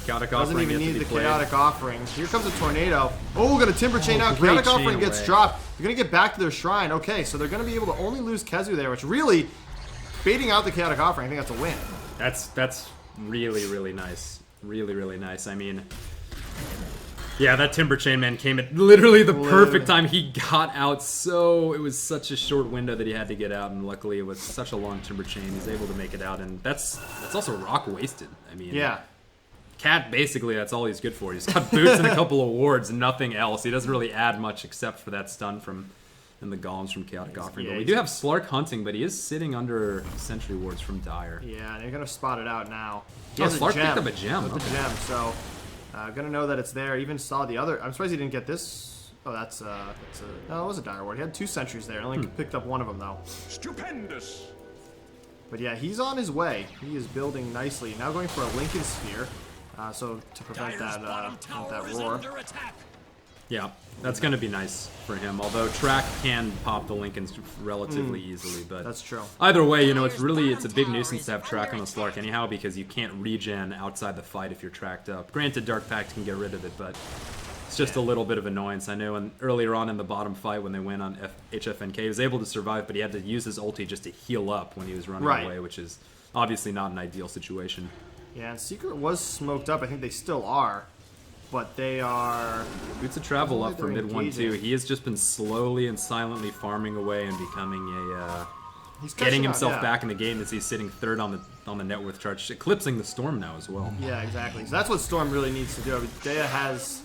Chaotic Doesn't Offering even yet to need be the played. Chaotic Offering. Here comes a Tornado. Oh, going to Timber Chain out. great Chaotic chain Offering gets away. dropped. They're going to get back to their shrine. Okay, so they're going to be able to only lose Kezu there, which really, baiting out the Chaotic Offering, I think that's a win. That's really, really nice. Really, really nice. I mean, yeah, that Timber Chain Man came at literally the perfect time. He got out, so it was such a short window that he had to get out, and luckily it was such a long Timber Chain. He's able to make it out, and that's also rock wasted. I mean, Yeah. Cat, basically, that's all he's good for. He's got boots and a couple of wards, nothing else. He doesn't really add much except for that stun and the golems from Chaotic Offering. yeah, But we do have Slark hunting, but he is sitting under Sentry wards from Dire. Yeah, and they're going to spot it out now. He Oh, has a Slark gem. picked up a gem. With the Okay. gem, so gonna know that it's there. Even saw the other. I'm surprised he didn't get this. Oh, that's no, it was a Dire Ward. He had 2 sentries there. Only picked up one of them though. Stupendous. But yeah, he's on his way. He is building nicely. Now going for a Lincoln Sphere. So to prevent that roar. Yeah, that's going to be nice for him. Although Track can pop the Lincolns relatively easily, but That's true. either way, you know, it's a big nuisance to have Track on a Slark anyhow because you can't regen outside the fight if you're tracked up. Granted, Dark Pact can get rid of it, but it's just a little bit of annoyance. I know earlier on in the bottom fight when they went on HFNK, he was able to survive, but he had to use his ulti just to heal up when he was running away, which is obviously not an ideal situation. Yeah, and Secret was smoked up. I think they still are. But they are... Boots of Travel up for They're mid 1-2. engaging. He has just been slowly and silently farming away and becoming a... He's getting catching himself up, yeah. back in the game as he's sitting third on the net worth chart, eclipsing the Storm now as well. Yeah, exactly. So that's what Storm really needs to do. I mean, Dea has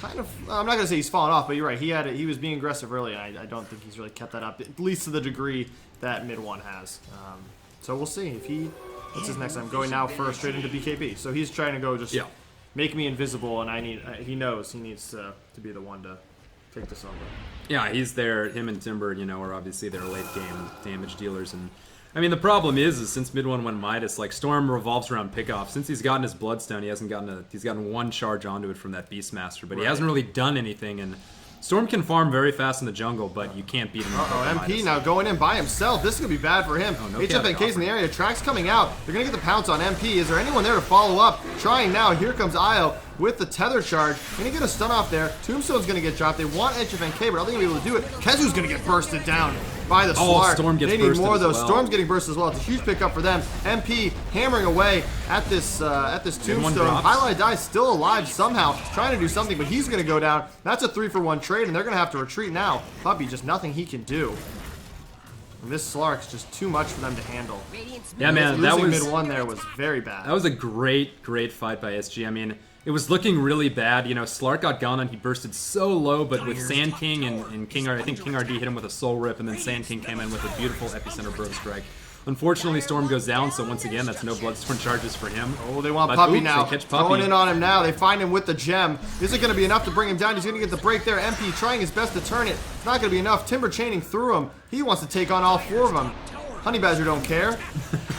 kind of... I'm not going to say he's fallen off, but you're right. He was being aggressive early, and I don't think he's really kept that up, at least to the degree that mid 1 has. So we'll see if he... What's his next time? Going now first straight into BKB. So he's trying to go just... Yeah. Make me invisible, and he knows he needs to be the one to take this over. Yeah, he's there. Him and Timber, you know, are obviously their late game damage dealers. And I mean, the problem is since mid 1 went Midas, like Storm revolves around pickoff. Since he's gotten his Bloodstone, he's gotten 1 charge onto it from that Beastmaster, but he hasn't really done anything. And Storm can farm very fast in the jungle, but you can't beat him. Uh-oh, MP now going in by himself. This is going to be bad for him. Oh, no HFNK's in the area. Track's coming out. They're going to get the pounce on MP. Is there anyone there to follow up? Trying now. Here comes Io with the tether charge. Going to get a stun off there. Tombstone's going to get dropped. They want HFNK, but I don't think they'll be able to do it. Kezu's going to get bursted down by the Slark. Storm gets they need bursted more, as though. well. Storm's getting bursted as well. It's a huge pickup for them. MP hammering away at this Tombstone. drops. Highlight Die still alive somehow, trying to do something, but he's going to go down. That's a 3-for-1 trade, and they're going to have to retreat now. Puppy, just nothing he can do. And this Slark's just too much for them to handle. Yeah, man, that Losing was mid 1 there was very bad. That was a great fight by SG. I mean, it was looking really bad. You know, Slark got gone and he bursted so low, but with Sand King and King RD, I think King RD hit him with a Soul Rip, and then Sand King came in with a beautiful Epicenter Bro Strike. Unfortunately, Storm goes down, so once again, that's no Bloodstone charges for him. Oh, they want But Puppy oops, now. they catch Puppy. Going in on him now. They find him with the gem. Is it going to be enough to bring him down? He's going to get the break there. MP trying his best to turn it. It's not going to be enough. Timber chaining through him. He wants to take on all 4 of them. Honey Badger don't care.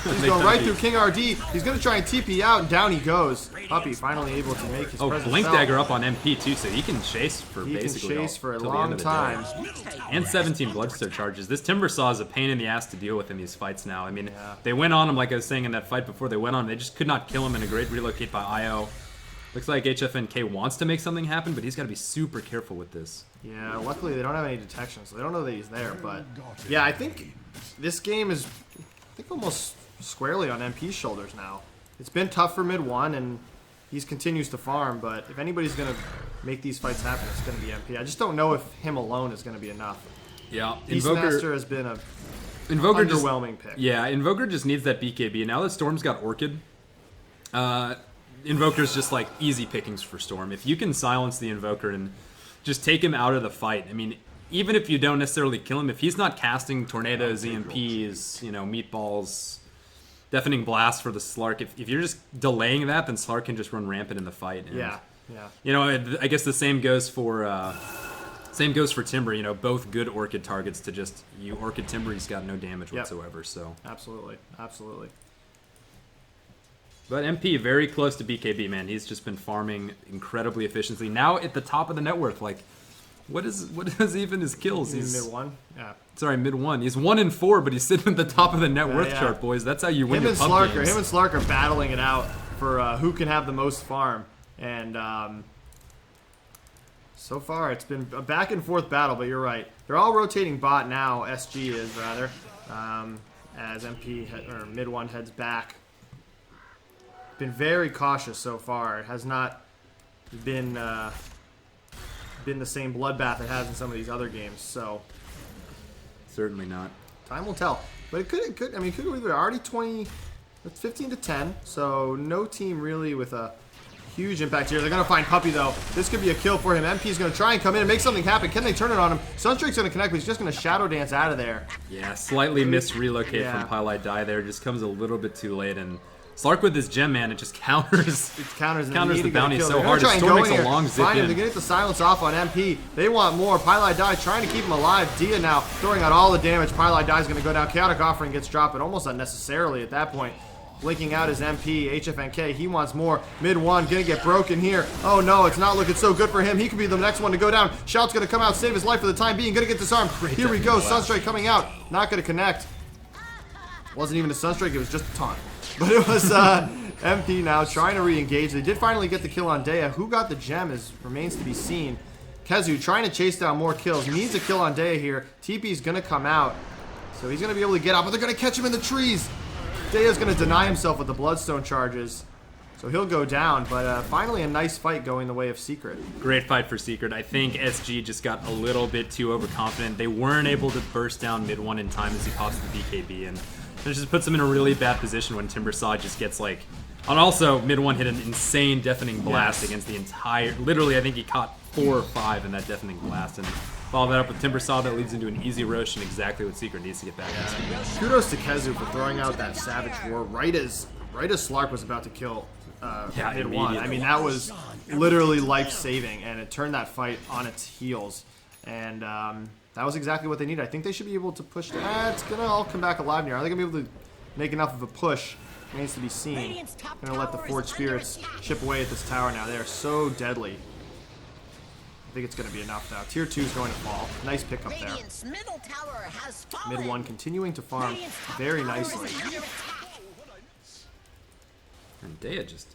He's going right through King RD. He's going to try and TP out, and down he goes. Puppy finally able to make his presence Blink felt. Dagger up on MP too, so he can chase for He can basically chase for a till the end long of the day. time. And 17 Bloodstone charges. This Timber Saw is a pain in the ass to deal with in these fights now. I mean, they went on him, like I was saying in that fight before, they went on him. They just could not kill him in a great relocate by IO. Looks like HFNK wants to make something happen, but he's got to be super careful with this. Yeah, luckily they don't have any detection, so they don't know that he's there. But yeah, I think this game is, almost squarely on MP's shoulders now. It's been tough for mid 1, and he continues to farm. But if anybody's gonna make these fights happen, it's gonna be MP. I just don't know if him alone is gonna be enough. Yeah, Beastmaster has been a Invoker just, underwhelming pick. yeah, Invoker just needs that BKB. Now that Storm's got Orchid, Invoker's just like easy pickings for Storm. If you can silence the Invoker and just take him out of the fight, I mean, even if you don't necessarily kill him, if he's not casting tornadoes, EMPs, you know, meatballs, deafening blast for the Slark, if you're just delaying that, then Slark can just run rampant in the fight. And, Yeah. you know, I guess the same goes for Timber. You know, both good Orchid targets to just you Orchid Timber. He's got no damage whatsoever. So Absolutely. but MP very close to BKB, man. He's just been farming incredibly efficiently. Now at the top of the net worth. Like, what is even his kills? He's mid 1. Yeah. Sorry, mid 1. He's 1-4, but he's sitting at the top of the net worth yeah. chart, boys. That's how you win Him your and pump games. Slark are battling it out for who can have the most farm. And so far, it's been a back and forth battle, but you're right. They're all rotating bot now, SG is rather, as MP or mid 1 heads back. Been very cautious so far. It has not been the same bloodbath it has in some of these other games. So Certainly not. time will tell. But it could. I mean, it could go either. Already 20. It's 15-10. So no team really with a huge impact here. They're going to find Puppey, though. This could be a kill for him. MP's going to try and come in and make something happen. Can they turn it on him? Sunstreak's going to connect, but he's just going to Shadow Dance out of there. Yeah, slightly missed relocate Yeah. from Pylite Die there. Just comes a little bit too late. And Slark with his gem, man, it just counters. It counters the bounty so They're hard. gonna try His and Storm go makes in a here, long zip find him. in. They're going to get the silence off on MP. They want more. Pylite Die trying to keep him alive. Dia now throwing out all the damage. Pylite Die is going to go down. Chaotic Offering gets dropped, but almost unnecessarily at that point. Blinking out his MP, HFNK, he wants more. Mid 1, gonna get broken here. Oh no, it's not looking so good for him. He could be the next one to go down. Shout's gonna come out, save his life for the time being. Gonna get disarmed. Here we go, Sunstrike coming out. Not gonna connect. Wasn't even a Sunstrike, it was just a taunt. But it was MP now trying to re-engage. They did finally get the kill on Dea. Who got the gem remains to be seen. Kezu trying to chase down more kills. Needs a kill on Dea here. TP's gonna come out. So he's gonna be able to get out, but they're gonna catch him in the trees. Dea's going to deny himself with the Bloodstone charges, so he'll go down. But finally a nice fight going the way of Secret. Great fight for Secret. I think SG just got a little bit too overconfident. They weren't able to burst down mid 1 in time as he pops the BKB, and it just puts him in a really bad position when Timbersaw just gets like... And also, mid 1 hit an insane deafening blast against the entire... Literally, I think he caught 4 or 5 in that deafening blast, and follow that up with Timbersaw. That leads into an easy roast, and exactly what Secret needs to get back into. Kudos to Kezu for throwing out that Savage Roar right as Slark was about to kill mid 1. I mean, that was literally life-saving, and it turned that fight on its heels. And that was exactly what they needed. I think they should be able to push... it's going to all come back alive here. Are they going to be able to make enough of a push? Remains to be seen. Going to let the Forged Spirits chip away at this tower now. They are so deadly. I think it's going to be enough now. Tier 2 is going to fall. Nice pickup there. Mid 1 continuing to farm very nicely. And Dea just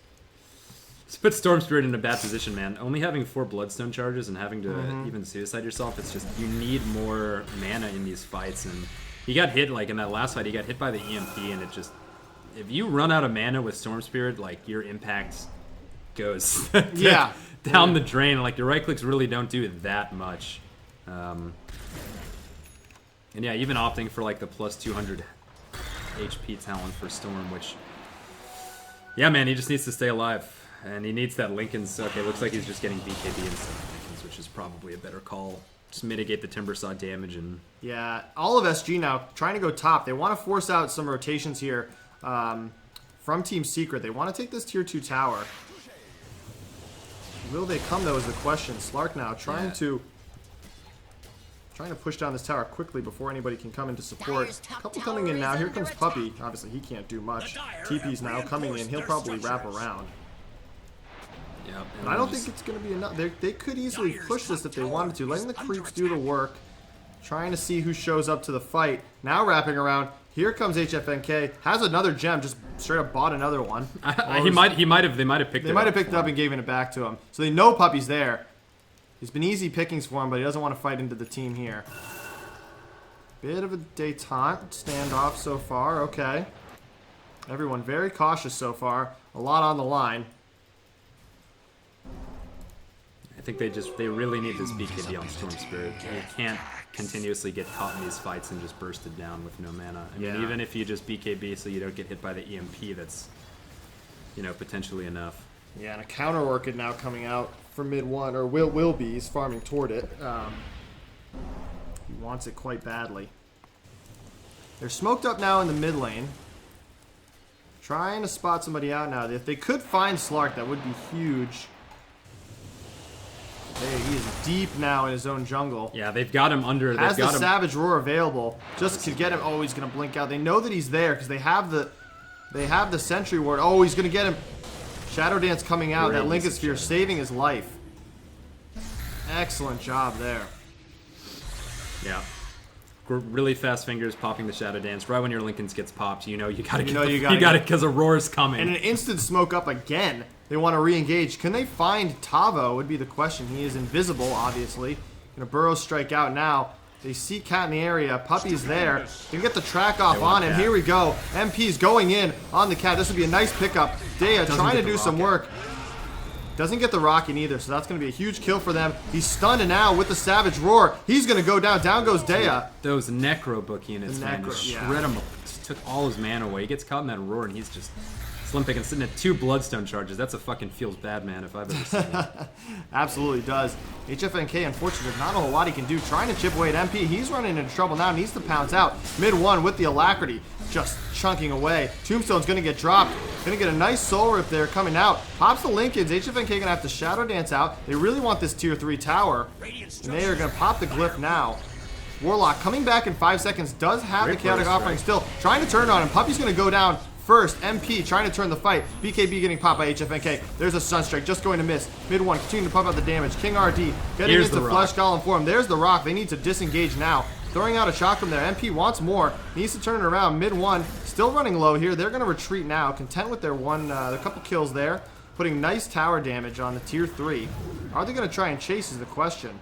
put Storm Spirit in a bad position, man. Only having 4 Bloodstone charges and having to even suicide yourself, it's just, you need more mana in these fights. And he got hit, like in that last fight, he got hit by the EMP, and it just... If you run out of mana with Storm Spirit, like, your impact goes down the drain. Like, your right clicks really don't do that much. And yeah, even opting for like the plus 200 HP talent for Storm, which, yeah, man, he just needs to stay alive. And he needs that Lincoln's. Okay, looks like he's just getting BKB instead of Lincoln's, which is probably a better call. Just mitigate the Timbersaw damage. And yeah, all of SG now trying to go top. They want to force out some rotations here from Team Secret. They want to take this tier 2 tower. Will they come, though, is the question. Slark now trying to push down this tower quickly before anybody can come into support. A couple coming in now. Here comes Puppey. Obviously, he can't do much. TP's now coming in. He'll probably wrap around. yeah, And I don't think it's going to be enough. They could easily push this if they wanted to. Letting the creeps do the work. Trying to see who shows up to the fight. Now wrapping around. Here comes HFNK. Has another gem. Just straight up bought another one. they might have picked it up and given it back to him. So they know Puppey's there. He's been easy pickings for him, but he doesn't want to fight into the team here. Bit of a detente standoff so far. Okay. Everyone very cautious so far. A lot on the line. I think they really need this BKB on Storm Spirit. You can't continuously get caught in these fights and just bursted down with no mana. I mean, even if you just BKB so you don't get hit by the EMP, that's, you know, potentially enough. Yeah, and a counter Orchid now coming out for mid 1, or will be. He's farming toward it. He wants it quite badly. They're smoked up now in the mid lane. Trying to spot somebody out now. If they could find Slark, that would be huge. He is deep now in his own jungle. Yeah, they've got him under. Has they've got the him. Savage Roar available just to get him. Oh, he's going to blink out. They know that he's there because they have the Sentry Ward. Oh, he's going to get him. Shadow Dance coming out. That Lincoln Sphere saving his life. Excellent job there. Yeah. Really fast fingers popping the Shadow Dance. Right when your Lincolns gets popped, you know you gotta get it because Aurora's coming. And an instant smoke up again. They want to re-engage. Can they find Tavo would be the question. He is invisible, obviously. Gonna Burrow strike out now. They see Cat in the area. Puppy's there. They get the track off on him. Here we go. MP's going in on the Cat. This would be a nice pickup. Dea trying to do some work. Doesn't get the rocket either, so that's going to be a huge kill for them. He's stunned now with the Savage Roar. He's going to go down. Down goes Dea. Those Necro Book units, man, just shred him. Just took all his mana away. He gets caught in that roar, and he's just slim picking, sitting at 2 Bloodstone charges. That's a fucking feels bad, man, if I've ever seen it. Absolutely does. HFNK, unfortunately, there's not a whole lot he can do. Trying to chip away at MP. He's running into trouble now. Needs to pounce out. Mid 1 with the Alacrity. Just chunking away. Tombstone's going to get dropped. Going to get a nice soul rip there coming out. Pops the Lincolns. HFNK going to have to Shadow Dance out. They really want this tier 3 tower. And they are going to pop the Glyph now. Warlock coming back in 5 seconds. Does have the Chaotic Offering still. Trying to turn on him. Puppy's going to go down first. MP trying to turn the fight. BKB getting popped by HFNK. There's a Sunstrike just going to miss. Mid 1 continuing to pump out the damage. King RD getting into Flesh Golem form. There's the rock. They need to disengage now. Throwing out a Chakram there. MP wants more. Needs to turn it around. Mid 1. Still running low here. They're going to retreat now. Content with their couple kills there. Putting nice tower damage on the tier 3. Are they going to try and chase is the question.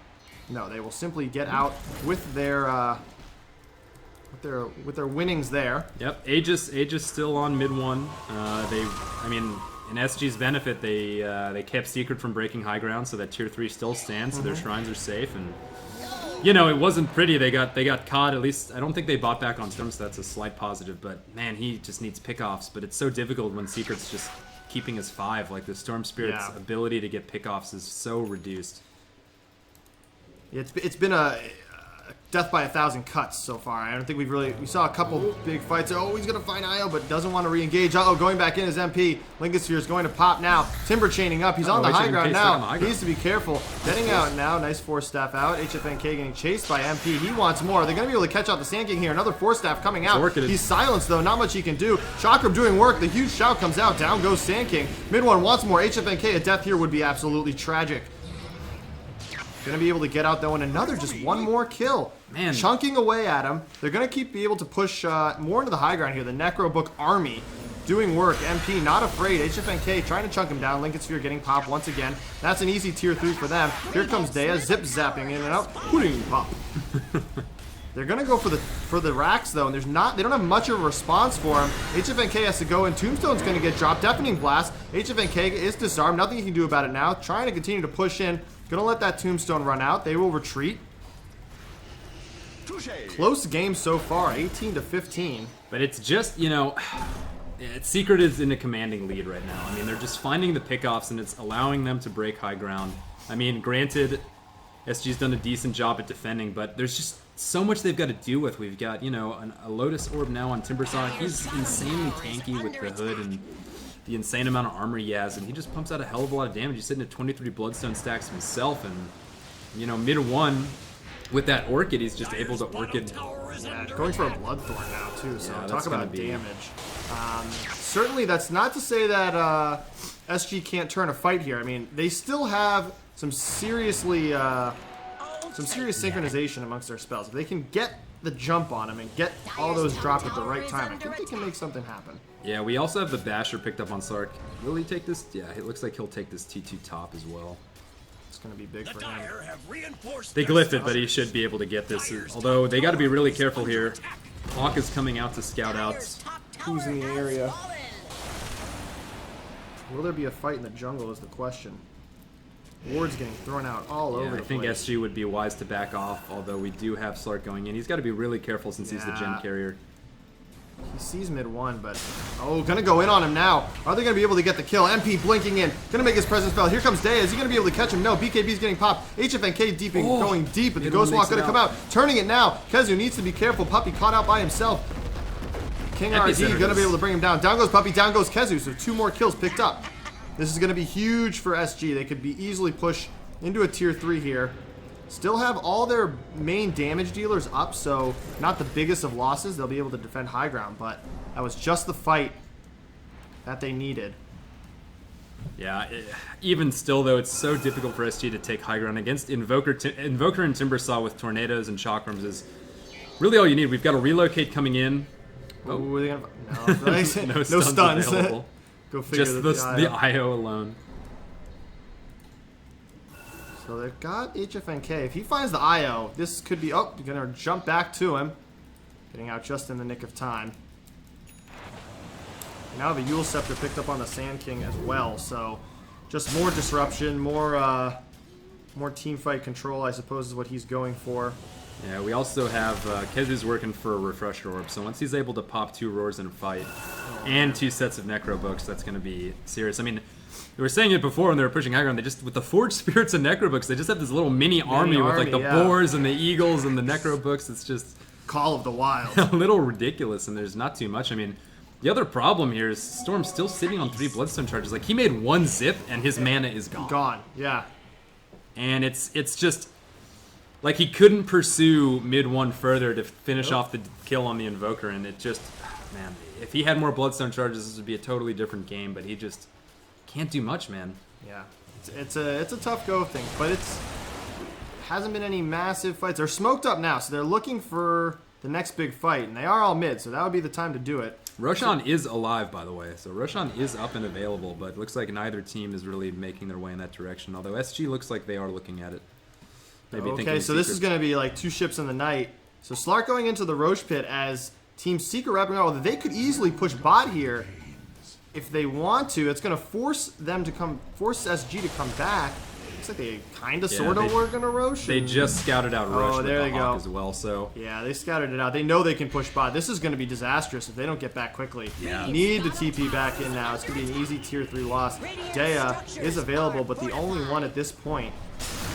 No, they will simply get out with their winnings there. Yep, Aegis still on mid 1. I mean, in SG's benefit, they kept Secret from breaking high ground, so that tier 3 still stands. So their shrines are safe, and you know it wasn't pretty. They got caught. At least I don't think they bought back on Storm, so that's a slight positive. But man, he just needs pickoffs. But it's so difficult when Secret's just keeping his 5. Like the Storm Spirit's ability to get pickoffs is so reduced. It's been a death by 1,000 cuts so far. I don't think we saw a couple big fights. Oh, he's gonna find Io, but doesn't want to re-engage. Going back in his MP. Lincoln Sphere is going to pop now. Timber chaining up. He's on the high ground now. He needs to be careful. Getting out now. Nice Force Staff out. HFNK getting chased by MP. He wants more. They're gonna be able to catch out the Sand King here. Another Force Staff coming out. He's silenced though. Not much he can do. Chakram doing work. The huge shout comes out. Down goes Sand King. Mid 1 wants more. HFNK. A death here would be absolutely tragic. Gonna be able to get out though, and another just one more kill. Man, chunking away at him. They're gonna be able to push more into the high ground here. The Necro Book army doing work. MP not afraid. HFNK trying to chunk him down. Lincoln Sphere getting popped once again. That's an easy tier 3 for them. Here comes Dea, zip zapping in and out. Pudding pop. They're gonna go for the racks though, and they don't have much of a response for him. HFNK has to go, and Tombstone's gonna get dropped. Deafening Blast. HFNK is disarmed. Nothing he can do about it now. Trying to continue to push in. Gonna let that Tombstone run out. They will retreat. Close game so far, 18-15. But it's just, you know, Secret is in a commanding lead right now. I mean, they're just finding the pickoffs, and it's allowing them to break high ground. I mean, granted, SG's done a decent job at defending, but there's just so much they've got to deal with. We've got, you know, a Lotus Orb now on Timbersonic. He's insanely tanky with the hood and the insane amount of armor he has, and he just pumps out a hell of a lot of damage. He's sitting at 23 Bloodstone stacks himself, and, you know, mid 1 with that Orchid, he's just able to Orchid. Yeah, going for a Bloodthorn now, too, so talk about damage. Certainly, that's not to say that SG can't turn a fight here. I mean, they still have some serious synchronization amongst their spells. If they can get the jump on him and get all those dropped at the right time, I think they can make something happen. Yeah, we also have the Basher picked up on Slark. Will he take this? Yeah, it looks like he'll take this T2 top as well. It's going to be big for him. They glyph it, but he should be able to get this. Although, they got to be really careful here. Hawk is coming out to scout out. Who's in the area? Will there be a fight in the jungle is the question. Wards getting thrown out all over the I think place. SG would be wise to back off, although we do have Slark going in. He's got to be really careful since he's the Yeah. gem carrier. He sees mid one, but gonna go in on him now. Are they gonna be able to get the kill? MP blinking in, gonna make his presence felt. Here comes Day. Is he gonna be able to catch him? No. BKB's getting popped. HFNK going deep, but the Ghost Walk gonna come out, turning it now. Kezu needs to be careful. Puppy caught out by himself. King RD gonna be able to bring him down. Down goes Puppy, down goes Kezu. So 2 more kills picked up. This is gonna be huge for SG. They could be easily pushed into a tier 3 here. Still have all their main damage dealers up, so not the biggest of losses. They'll be able to defend high ground, but that was just the fight that they needed. Yeah, even still, though, it's so difficult for SG to take high ground against Invoker and Timbersaw with Tornadoes and Chakrams is really all you need. We've got a relocate coming in. Oh, are they gonna... No no stuns. available. Go figure. Just the IO alone. So they've got HFNK. If he finds the IO, this could be... Oh, you're going to jump back to him. Getting out just in the nick of time. Now the Yule Scepter picked up on the Sand King as well, so just more disruption, more team fight control, I suppose, is what he's going for. Yeah, we also have Kezu's working for a Refresher Orb, so once he's able to pop 2 roars in a fight and 2 sets of Necro Books, that's going to be serious. I mean, we were saying it before when they were pushing high ground, they just, with the Forged Spirits and Necro Books, they just have this little mini army with like the boars and the eagles and the Necro Books. It's just Call of the Wild. a little ridiculous, and there's not too much. I mean, the other problem here is Storm's still sitting on 3 Bloodstone charges. Like, he made 1 zip and his mana is gone. Gone, yeah. And it's just like he couldn't pursue mid 1 further to finish off the kill on the Invoker, and it just, man, if he had more Bloodstone charges, this would be a totally different game, but he just can't do much, man. Yeah, it's a tough go thing, but it hasn't been any massive fights. They're smoked up now, so they're looking for the next big fight, and they are all mid, so that would be the time to do it. Roshan is alive, by the way, so Roshan is up and available, but it looks like neither team is really making their way in that direction, although SG looks like they are looking at it. Maybe Okay, so this is going to be like 2 ships in the night. So Slark going into the Roche Pit as Team Secret wrapping around. They could easily push bot here if they want to. It's going to force them to force SG to come back. Looks like they kind of, sort of were going to Roche. They just scouted out Roche with there the they Hawk go. as well, so... Yeah, they scouted it out. They know they can push bot. This is going to be disastrous if they don't get back quickly. Yeah. Need to TP back in now. It's going to be an easy tier 3 loss. Dea is available, but the only one at this point.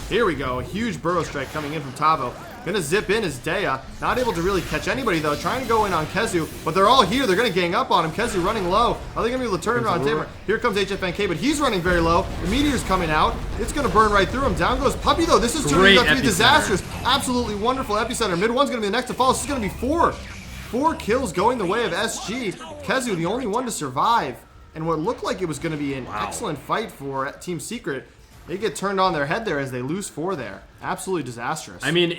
Here we go. A huge Burrow Strike coming in from Tavo. Gonna zip in is Dea. Not able to really catch anybody, though. Trying to go in on Kezu, but they're all here. They're gonna gang up on him. Kezu running low. Are they gonna be able to turn around Tamer? Here comes HFNK, but he's running very low. The Meteor's coming out. It's gonna burn right through him. Down goes Puppy, though. This is turning out to be disastrous. Absolutely wonderful epicenter. Mid one's gonna be the next to fall. This is gonna be 4 kills going the way of SG. Kezu, the only one to survive. And what looked like it was gonna be an excellent fight for Team Secret. They get turned on their head there as they lose 4 there. Absolutely disastrous. I mean,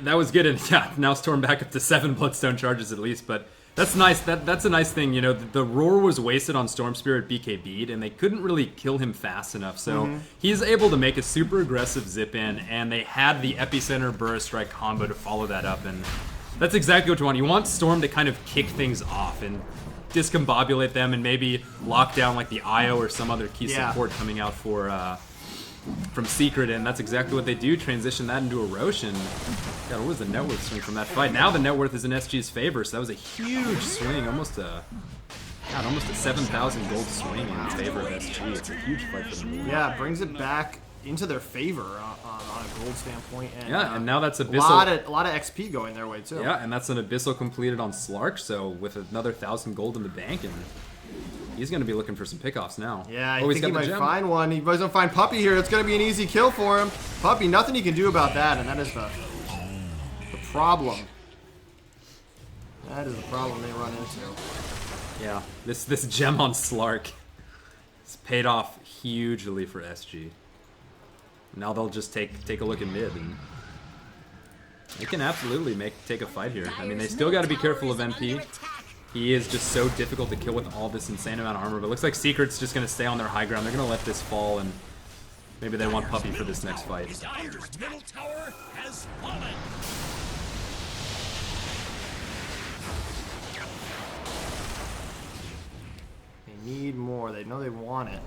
that was good, and yeah, now Storm back up to 7 Bloodstone charges at least, but that's nice. That's a nice thing, you know. The roar was wasted on Storm Spirit BKB'd, and they couldn't really kill him fast enough, so he's able to make a super aggressive zip in, and they had the Epicenter Burst Strike combo to follow that up, and that's exactly what you want. You want Storm to kind of kick things off and discombobulate them, and maybe lock down like the IO or some other key support coming out from Secret, and that's exactly what they do. Transition that into a Roche, and God, what was the net worth swing from that fight? Now the net worth is in SG's favor, so that was a huge swing, almost a 7,000 gold swing in favor of SG. It's a huge fight for them. Yeah, brings it back into their favor on a gold standpoint. And, and now that's Abyssal. A lot of XP going their way too. Yeah, and that's an Abyssal completed on Slark, so with another 1,000 gold in the bank, and he's going to be looking for some pickoffs now. Yeah, I think he might find one. He doesn't find Puppy here. It's going to be an easy kill for him. Puppy, nothing he can do about that, and that is the problem. That is the problem they run into. Yeah, this gem on Slark has paid off hugely for SG. Now they'll just take a look at mid, and they can absolutely take a fight here. I mean, they still got to be careful of MP. He is just so difficult to kill with all this insane amount of armor, but it looks like Secret's just going to stay on their high ground. They're going to let this fall, and maybe they want Puppy for this next fight. Dyer's middle tower has fallen. They need more. They know they want it.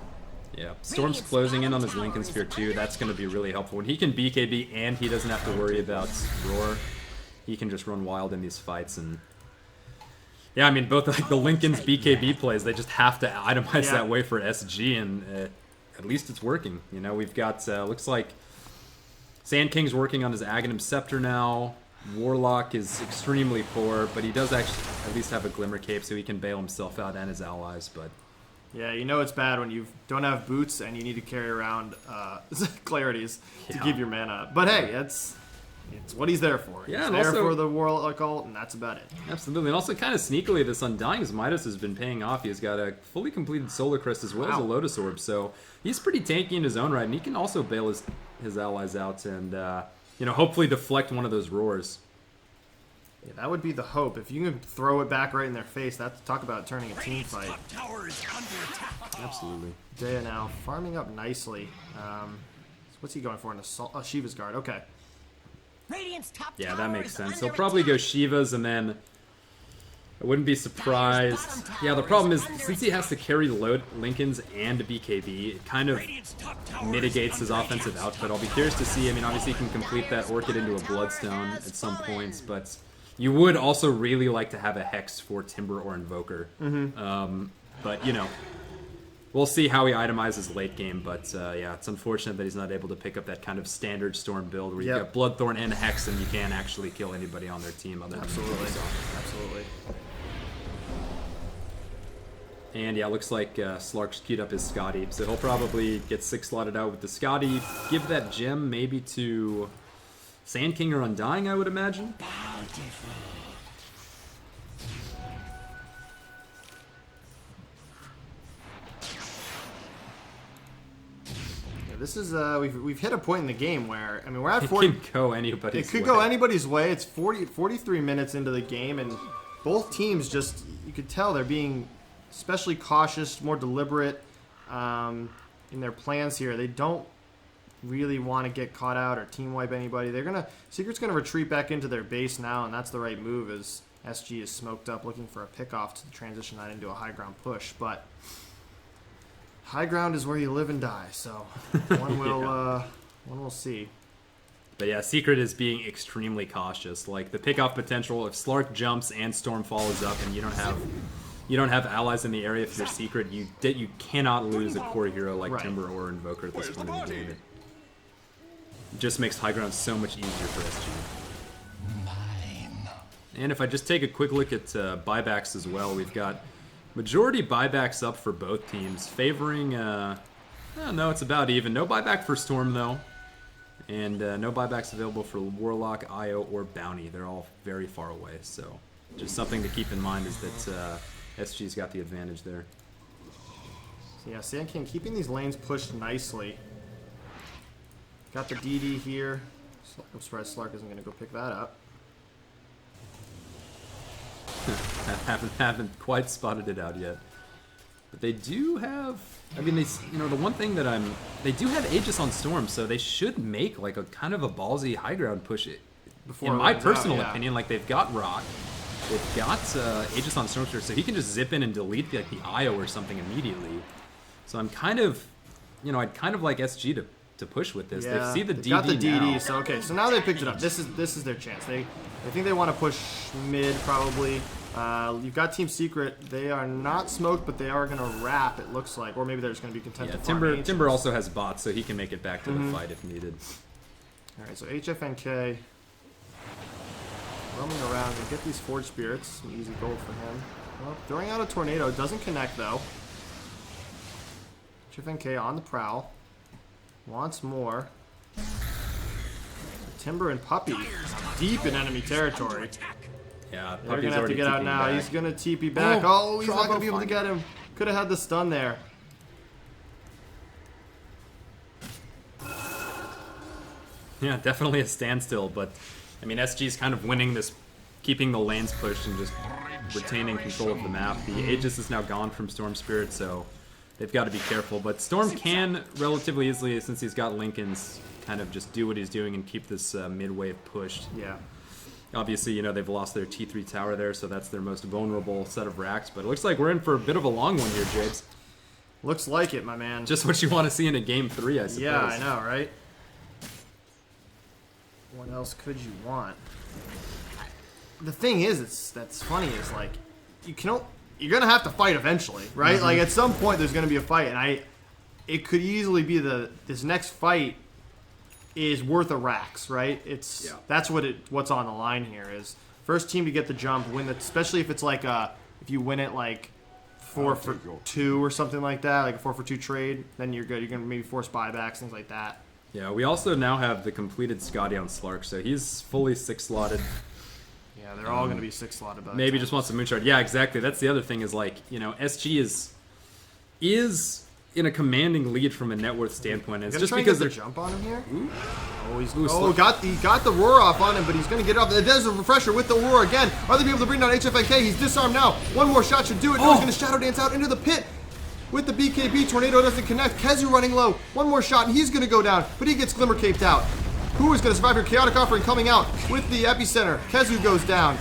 Yeah, Storm's closing in on his Lincoln Sphere too. That's going to be really helpful. When he can BKB and he doesn't have to worry about Roar, he can just run wild in these fights. And yeah, I mean, both like the Lincoln's BKB plays, they just have to itemize that way for SG, and at least it's working. You know, we've got, looks like Sand King's working on his Aghanim Scepter now. Warlock is extremely poor, but he does actually at least have a Glimmer Cape, so he can bail himself out and his allies, but... Yeah, you know it's bad when you don't have boots and you need to carry around clarities to keep your mana up. But hey, it's what he's there for. Yeah, he's and there also, for the Warlock ult, and that's about it. Absolutely, and also kind of sneakily, this Undying's Midas has been paying off. He's got a fully completed Solar Crest as well as a Lotus Orb, so he's pretty tanky in his own right, and he can also bail his allies out and, you know, hopefully deflect one of those roars. Yeah, that would be the hope. If you can throw it back right in their face, that's talk about turning a team Radiant's fight. top tower is under attack. Absolutely. Daya now farming up nicely. What's he going for in a Shiva's Guard? Okay. Radiant's top Yeah, tower that makes is sense. under He'll probably go attack. Shivas, and then I wouldn't be surprised. Yeah, the problem is, since he has to carry load Lincolns and BKB, it kind of Radiant's top tower mitigates is his under offensive attack. output. I'll be curious to see. I mean, obviously, he can complete that Orchid into a Bloodstone at some points, but you would also really like to have a Hex for Timber or Invoker. But, you know, we'll see how he itemizes late game, but yeah, it's unfortunate that he's not able to pick up that kind of standard Storm build where you've got Bloodthorn and Hex and you can't actually kill anybody on their team. Absolutely. Absolutely. And yeah, looks like Slark's queued up his Scotty, so he'll probably get 6 slotted out with the Scotty. Give that gem maybe to Sand King or Undying, I would imagine. Yeah, this is we've hit a point in the game where, I mean, we're at It 40. can go anybody's It could way. go anybody's way. It's 43 minutes into the game, and both teams just, you could tell they're being especially cautious, more deliberate in their plans here. They don't really want to get caught out or team wipe anybody. Secret's gonna retreat back into their base now, and that's the right move as SG is smoked up looking for a pickoff to transition that into a high ground push. But high ground is where you live and die, so one will see. But yeah, Secret is being extremely cautious. Like the pickoff potential, if Slark jumps and Stormfall is up, and you don't have allies in the area for your Secret, you cannot lose a core hero like Timber or Invoker at this point in the game. It just makes high ground so much easier for SG. And if I just take a quick look at buybacks as well, we've got majority buybacks up for both teams, favoring. No, it's about even. No buyback for Storm though. And no buybacks available for Warlock, Io, or Bounty. They're all very far away, so just something to keep in mind is that SG's got the advantage there. So yeah, Sand King keeping these lanes pushed nicely. Got the DD here. I'm surprised Slark isn't going to go pick that up. haven't quite spotted it out yet. But they do have, I mean, the one thing that they do have Aegis on Storm, so they should make like a kind of a ballsy high ground push. Before in it my runs personal out, yeah. opinion, like they've got Rock, they've got Aegis on Storm, so he can just zip in and delete like the IO or something immediately. So I'm kind of, I'd kind of like SG to push with this. Yeah, They see the they've DD got the DD, now. so okay, so now they picked it up. This is their chance. I think they want to push mid probably. You've got Team Secret. They are not smoked, but they are going to wrap. It looks like, or maybe they're just going to be content Yeah, to farm Ancients. Timber also has bots, so he can make it back to the fight if needed. All right, so HFNK roaming around and get these Forge Spirits. Some easy gold for him. Well, throwing out a tornado doesn't connect though. HFNK on the prowl. Wants more. Timber and Puppy deep in enemy territory. Yeah, They're Puppy's gonna have to already get out TPing now. back. He's gonna TP back. Oh, he's not Trouble gonna be able to finding. get him. Could have had the stun there. Yeah, definitely a standstill, but I mean SG's kind of winning this, keeping the lanes pushed and just retaining control of the map. The Aegis is now gone from Storm Spirit, so they've got to be careful. But Storm can relatively easily, since he's got Lincolns, kind of just do what he's doing and keep this mid-wave pushed. Yeah. Obviously, they've lost their T3 tower there, so that's their most vulnerable set of racks. But it looks like we're in for a bit of a long one here, Japes. Looks like it, my man. Just what you want to see in a game 3, I suppose. Yeah, I know, right? What else could you want? The thing is, that's funny is like, you're gonna have to fight eventually, right? Like at some point there's gonna be a fight, and it could easily be this next fight is worth a racks, right? That's what's on the line here is first team to get the jump, especially if it's like if you win it like 4 for 2 or something like that, like a 4 for 2 trade, then you're good. You're gonna maybe force buybacks, things like that. Yeah, we also now have the completed Scotty on Slark, so he's fully 6-slotted. Yeah, they're all gonna be 6-slotted. Maybe just wants a moonshard. Yeah, exactly. That's the other thing is like, SG is in a commanding lead from a net worth standpoint. It's just because they're they're jump on him here. Slark. He got the roar off on him, but he's gonna get it off. There's a refresher with the roar again. Are they be able to bring down HFNK? He's disarmed now. One more shot should do it. No, he's gonna shadow dance out into the pit. With the BKB, Tornado doesn't connect. Kezu running low. One more shot, and he's going to go down, but he gets Glimmer caped out. Who is going to survive here? Chaotic Offering coming out with the epicenter. Kezu goes down.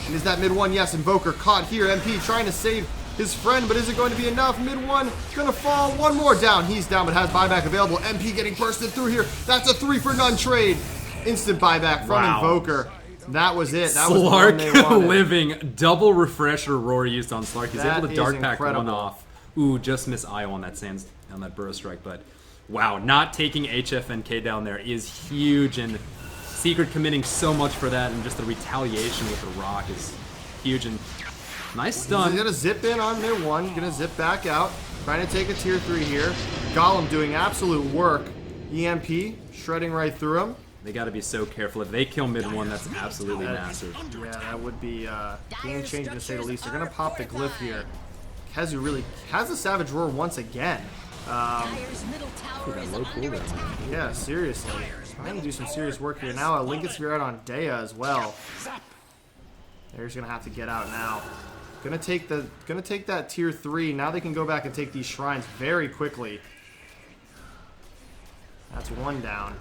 And is that mid one? Yes, Invoker caught here. MP trying to save his friend, but is it going to be enough? Mid one going to fall. One more down. He's down, but has buyback available. MP getting bursted through here. That's a 3 for none trade. Instant buyback from Invoker. That was it. That was the one they Slark wanted. living. Double refresher roar used on Slark. He's That able to is dark pack incredible. one off. Ooh, just miss IO on that burrow strike, but wow, not taking HFNK down there is huge, and Secret committing so much for that, and just the retaliation with the rock is huge. And nice stun. He's gonna zip in on mid one, gonna zip back out, trying to take a tier 3 here. Golem doing absolute work. EMP shredding right through him. They got to be so careful. If they kill mid one, that's absolutely massive. Yeah, that would be game changing to say the least. They're gonna pop the glyph here. Kezu really has a Savage Roar once again. Dire's middle tower is low under cooldown. attack. Yeah, seriously. Trying to do some serious work here. Now a Lincoln Spear out on Dea as well. They're just gonna have to get out now. Gonna take that tier 3. Now they can go back and take these shrines very quickly. That's one down.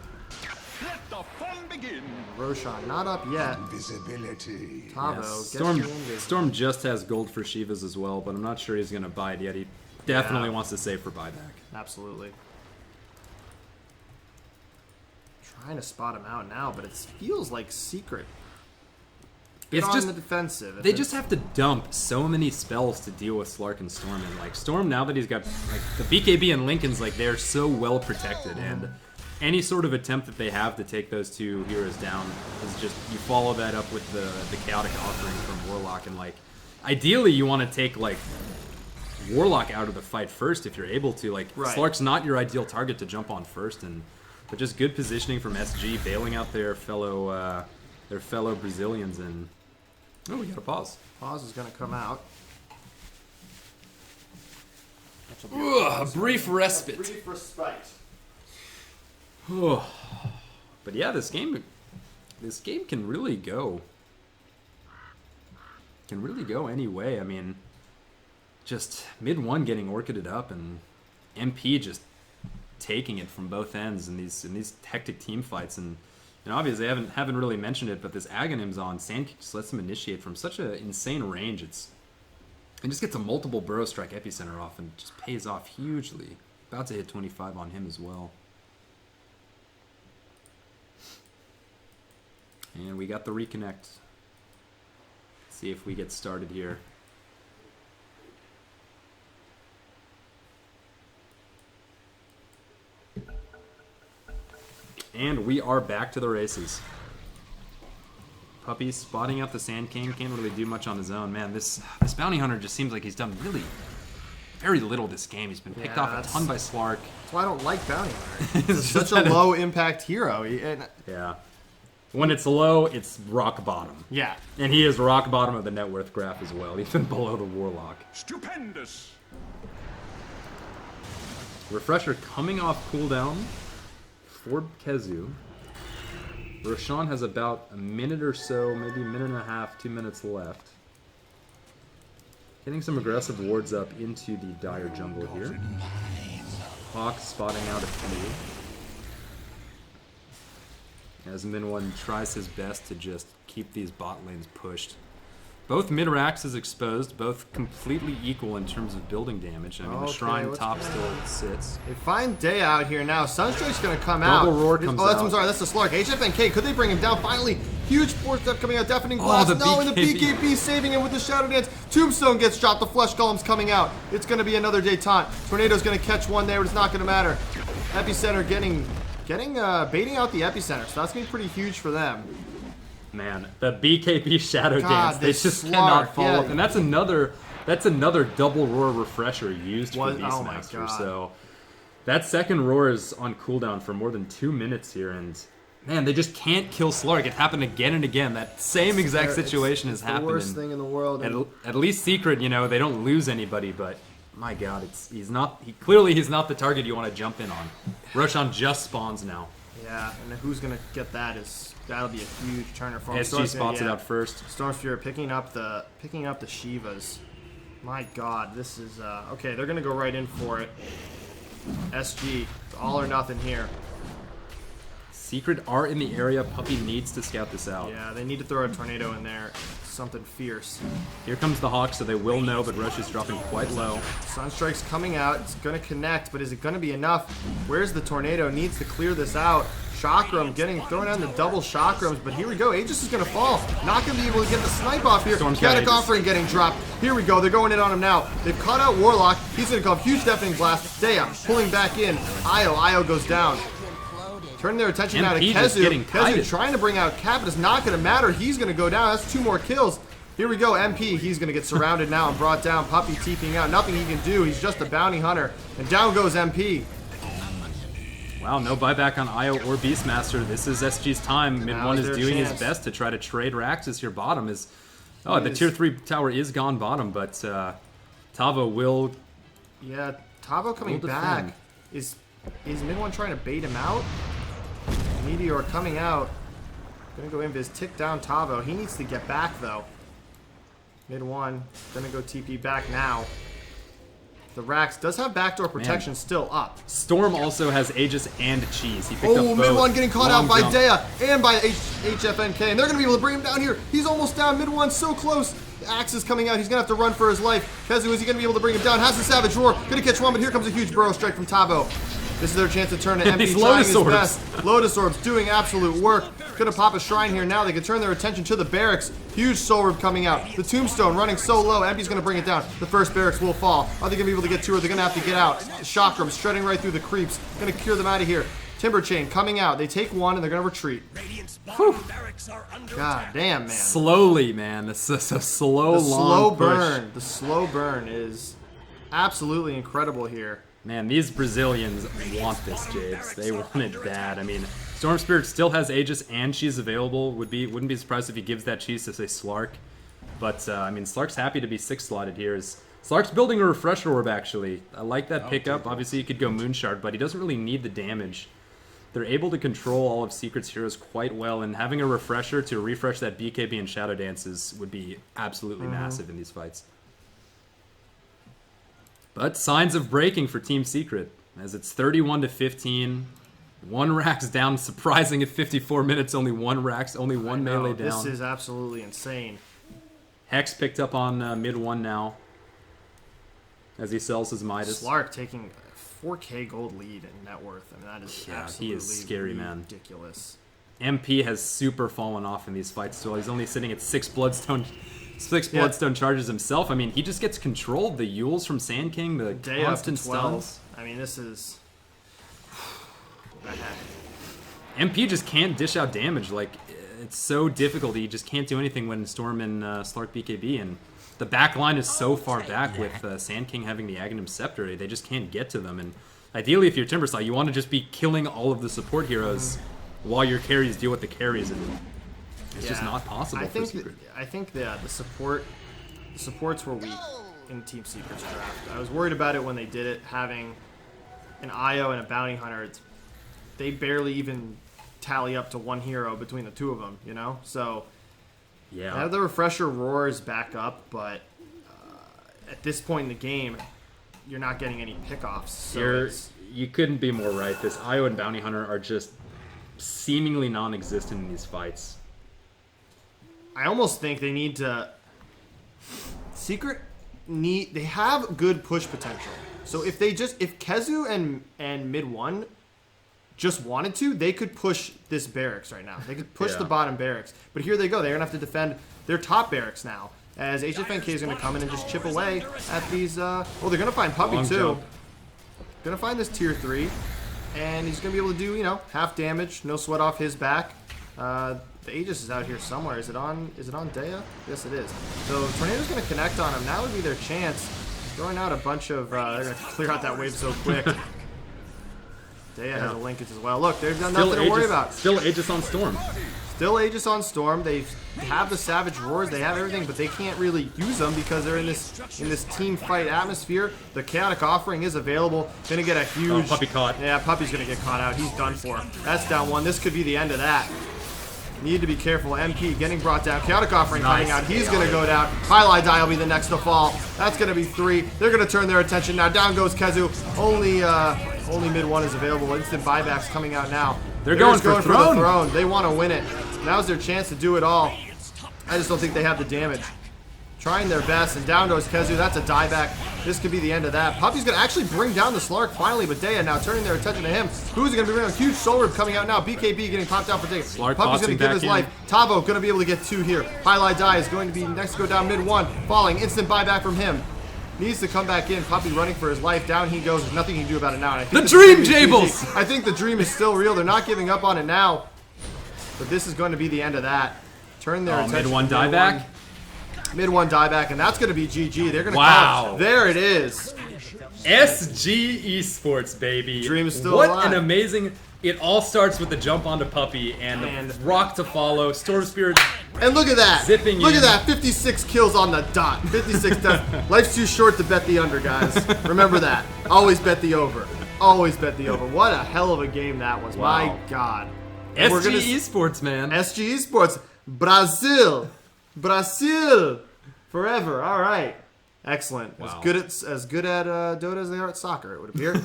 Let the fun begin. Roshan not up yet. Invisibility. Tavo Yes. gets the invisible. Storm just has gold for Shivas as well, but I'm not sure he's going to buy it yet. He definitely wants to save for buyback. Absolutely. Trying to spot him out now, but it feels like Secret. It's on just the defensive. If they it's- just have to dump so many spells to deal with Slark and Storm, and like Storm now that he's got like the BKB and Lincoln's, like they're so well protected, and any sort of attempt that they have to take those two heroes down is just you follow that up with the Chaotic Offering from Warlock, and like ideally you want to take like Warlock out of the fight first if you're able to. Like Right. Slark's not your ideal target to jump on first, but just good positioning from SG, bailing out their fellow Brazilians, and oh, we got a pause. Pause is going to come out. A brief respite. Brief respite. But yeah, this game can really go. Can really go any way. I mean, just mid one getting orchided up, and MP just taking it from both ends in these hectic team fights. And obviously I haven't really mentioned it, but this Aghanim's on Sandkick just lets him initiate from such an insane range. It just gets a multiple burrow strike epicenter off and just pays off hugely. About to hit 25 on him as well. And we got the reconnect. Let's see if we get started here. And we are back to the races. Puppy spotting out the Sand King. Can't really do much on his own. Man, this bounty hunter just seems like he's done really very little this game. He's been picked off a ton by Slark. That's why I don't like Bounty Hunter. He's such a low impact hero. Yeah. When it's low, it's rock bottom. Yeah. And he is rock bottom of the net worth graph as well, even below the Warlock. Stupendous. Refresher coming off cooldown for Kezu. Roshan has about a minute or so, maybe a minute and a half, 2 minutes left. Getting some aggressive wards up into the Dire jungle here. Hawk spotting out a few. As Minwon tries his best to just keep these bot lanes pushed. Both mid-racks is exposed, both completely equal in terms of building damage. I mean, the Okay, Shrine what's top going still on? sits. They find Day out here now. Sunstrike's going to come out. Double Roar comes I'm out. sorry, that's the Slark. HFNK, could they bring him down? Finally, huge force step coming out. Deafening Blast. the No, and the BKB. BKB saving him with the Shadow Dance. Tombstone gets shot. The Flesh Golem's coming out. It's going to be another day taunt. Tornado's going to catch one there, but it's not going to matter. Epicenter baiting out the Epicenter, so that's going to be pretty huge for them. Man, the BKB Shadow God, Dance, they this just Slark, cannot follow yeah. up. And that's another double roar refresher used for Oh my Beastmaster. God. So that second roar is on cooldown for more than 2 minutes here, and man, they just can't kill Slark. It happened again and again. That same exact situation has happened. The worst thing in the world. At least Secret, you know, they don't lose anybody, but my God, he's not the target you want to jump in on. Roshan just spawns now. Yeah, and who's going to get that that'll be a huge turner for him. SG spots it out first. Stormsphere picking up the Shivas. My God, this is okay. They're gonna go right in for it. SG, it's all or nothing here. Secret are in the area. Puppy needs to scout this out. Yeah, they need to throw a tornado in there. Something fierce. Here comes the Hawk, so they will know, but Rush is dropping quite low. Sunstrike's coming out. It's gonna connect, but is it gonna be enough? Where's the tornado? Needs to clear this out. Chakram getting thrown on the double chakrams, but here we go. Aegis is gonna fall. Not gonna be able to get the snipe off here. Storm's got Static Aegis. offering getting dropped. Here we go. They're going in on him now. They've caught out Warlock. He's gonna come. Huge deafening blast. Dea pulling back in. Io goes down. Turning their attention now to MP just Kezu. getting Kezu kited. trying to bring out Cap, but it's not gonna matter. He's gonna go down. That's 2 more kills. Here we go, MP. He's going to get surrounded now and brought down. Puppy TPing out. Nothing he can do. He's just a bounty hunter. And down goes MP. Wow, no buyback on Io or Beastmaster. This is SG's time. Mid Now one is is their doing his chance. best to try to trade Raxus here. Bottom is... Oh, the is- tier 3 tower is gone bottom, but Tavo will... Yeah, Tavo coming Will back. defend. Is mid one trying to bait him out? Meteor coming out. Gonna go invis. Tick down Tavo. He needs to get back though. Mid one. Gonna go TP back now. The Rax does have backdoor protection still up. Storm also has Aegis and Cheese. He picked up Oh, both. mid one getting caught Long out by jump. Dea and by HFNK, and they're gonna be able to bring him down here. He's almost down. Mid one so close. The Axe is coming out. He's gonna have to run for his life. Kezu, is he gonna be able to bring him down? Has the Savage Roar. Gonna catch one, but here comes a huge burrow strike from Tabo. This is their chance to turn to MP. These Trying Lotus his Orbs. best. Lotus Orbs doing absolute work. Gonna pop a shrine here now. They can turn their attention to the barracks. Huge soul orb coming out. The tombstone running so low. MP's gonna bring it down. The first barracks will fall. Are they gonna be able to get to her? They're gonna have to get out. Chakram shredding right through the creeps. Gonna cure them out of here. Timber Chain coming out. They take one and they're gonna retreat. God damn, man. Slowly, man. It's a slow, The long slow push. burn. The slow burn is absolutely incredible here. Man, these Brazilians want this, Jades. They want it bad. I mean, Storm Spirit still has Aegis and Cheese available. Wouldn't be surprised if he gives that Cheese to, say, Slark. But, I mean, Slark's happy to be 6-slotted here. Slark's building a Refresher Orb, actually. I like that pickup. Obviously, he could go Moonshard, but he doesn't really need the damage. They're able to control all of Secret's heroes quite well, and having a Refresher to refresh that BKB and Shadow Dances would be absolutely massive in these fights. But signs of breaking for Team Secret, as it's 31-15. One Rax down, surprising at 54 minutes. Only one Rax, only one No, melee down. this is absolutely insane. Hex picked up on mid one now, as he sells his Midas. Slark taking a 4K gold lead in net worth. I mean, that is Yeah, he absolutely is scary, man. ridiculous. MP has super fallen off in these fights still. He's only sitting at 6 Bloodstone charges himself. I mean, he just gets controlled. The Yules from Sand King, the Day up to constant 12. stuns. I mean, this is... MP just can't dish out damage. Like, it's so difficult. He just can't do anything when Storm and Slark BKB. And the back line is so far back with Sand King having the Aghanim Scepter. They just can't get to them. And ideally, if you're Timbersaw, you want to just be killing all of the support heroes while your carries deal with the carries. And it's just not possible for Secret. I think the supports were weak in Team Secret's draft. I was worried about it when they did it, having an IO and a Bounty Hunter. They barely even tally up to one hero between the two of them, you know? So, Yeah. I have the Refresher Roars back up, but at this point in the game, you're not getting any pickoffs. So You couldn't be more right. This IO and Bounty Hunter are just seemingly non-existent in these fights. I almost think they need to Secret they have good push potential. So if Kezu and mid 1 just wanted to, they could push this barracks right now. They could push the bottom barracks. But here they go. They're going to have to defend their top barracks now. As HFNK is going to come in and just chip away at these... they're going to find Puppy Long too. jump. Going to find this tier 3. And he's going to be able to do, half damage. No sweat off his back. The Aegis is out here somewhere. Is it on Dea? Yes, it is. So Tornado's going to connect on him. Now would be their chance. Throwing out a bunch of... they're going to clear out that wave so quick. Dea has a linkage as well. Look, there's nothing to worry about. Still Aegis on Storm. Still Aegis on Storm. They have the Savage Roars. They have everything, but they can't really use them because they're in this team fight atmosphere. The Chaotic Offering is available. Gonna get a huge... Puppy caught. Yeah, Puppy's gonna get caught out. He's done for. That's down 1. This could be the end of that. Need to be careful. MP getting brought down. Chaotic Offering coming out. He's going to go down. Highlight Die will be the next to fall. That's going to be 3. They're going to turn their attention now. Down goes Kezu. Only mid 1 is available. Instant buybacks coming out now. They're going for the throne. throne. They want to win it. Now's their chance to do it all. I just don't think they have the damage. Trying their best, and down goes Kezu. That's a dieback. This could be the end of that. Puppy's going to actually bring down the Slark finally, but Dea now turning their attention to him. Who's going to be bringing a huge soul rip coming out now? BKB getting popped out for Dea. Puppy's going to give his life. Tavo going to be able to get 2 here. Highlight Die is going to be next to go down mid 1. Falling. Instant buyback from him. Needs to come back in. Puppy running for his life. Down he goes. There's nothing he can do about it now. And I think the dream, Jables! I think the dream is still real. They're not giving up on it now. But this is going to be the end of that. Turn their attention. Mid 1 dieback. Mid 1 dieback, and that's going to be GG. They're going to Wow. There it is. SG Esports, baby. Dream is still what alive. an amazing... It all starts with the jump onto Puppy and the rock to follow. Storm Spirit. And look at that. Zipping look in. at that. 56 kills on the dot. 56 deaths. Life's too short to bet the under, guys. Remember that. Always bet the over. Always bet the over. What a hell of a game that was. Wow. My God. SG Esports, man. SG Esports. Brazil. Brazil. Forever. All right. Excellent. Wow. As good at Dota as they are at soccer, it would appear.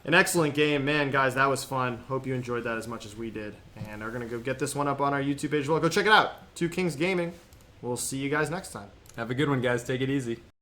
An excellent game. Man, guys, that was fun. Hope you enjoyed that as much as we did. And we're going to go get this one up on our YouTube page as well. Go check it out. 2 Kings Gaming. We'll see you guys next time. Have a good one, guys. Take it easy.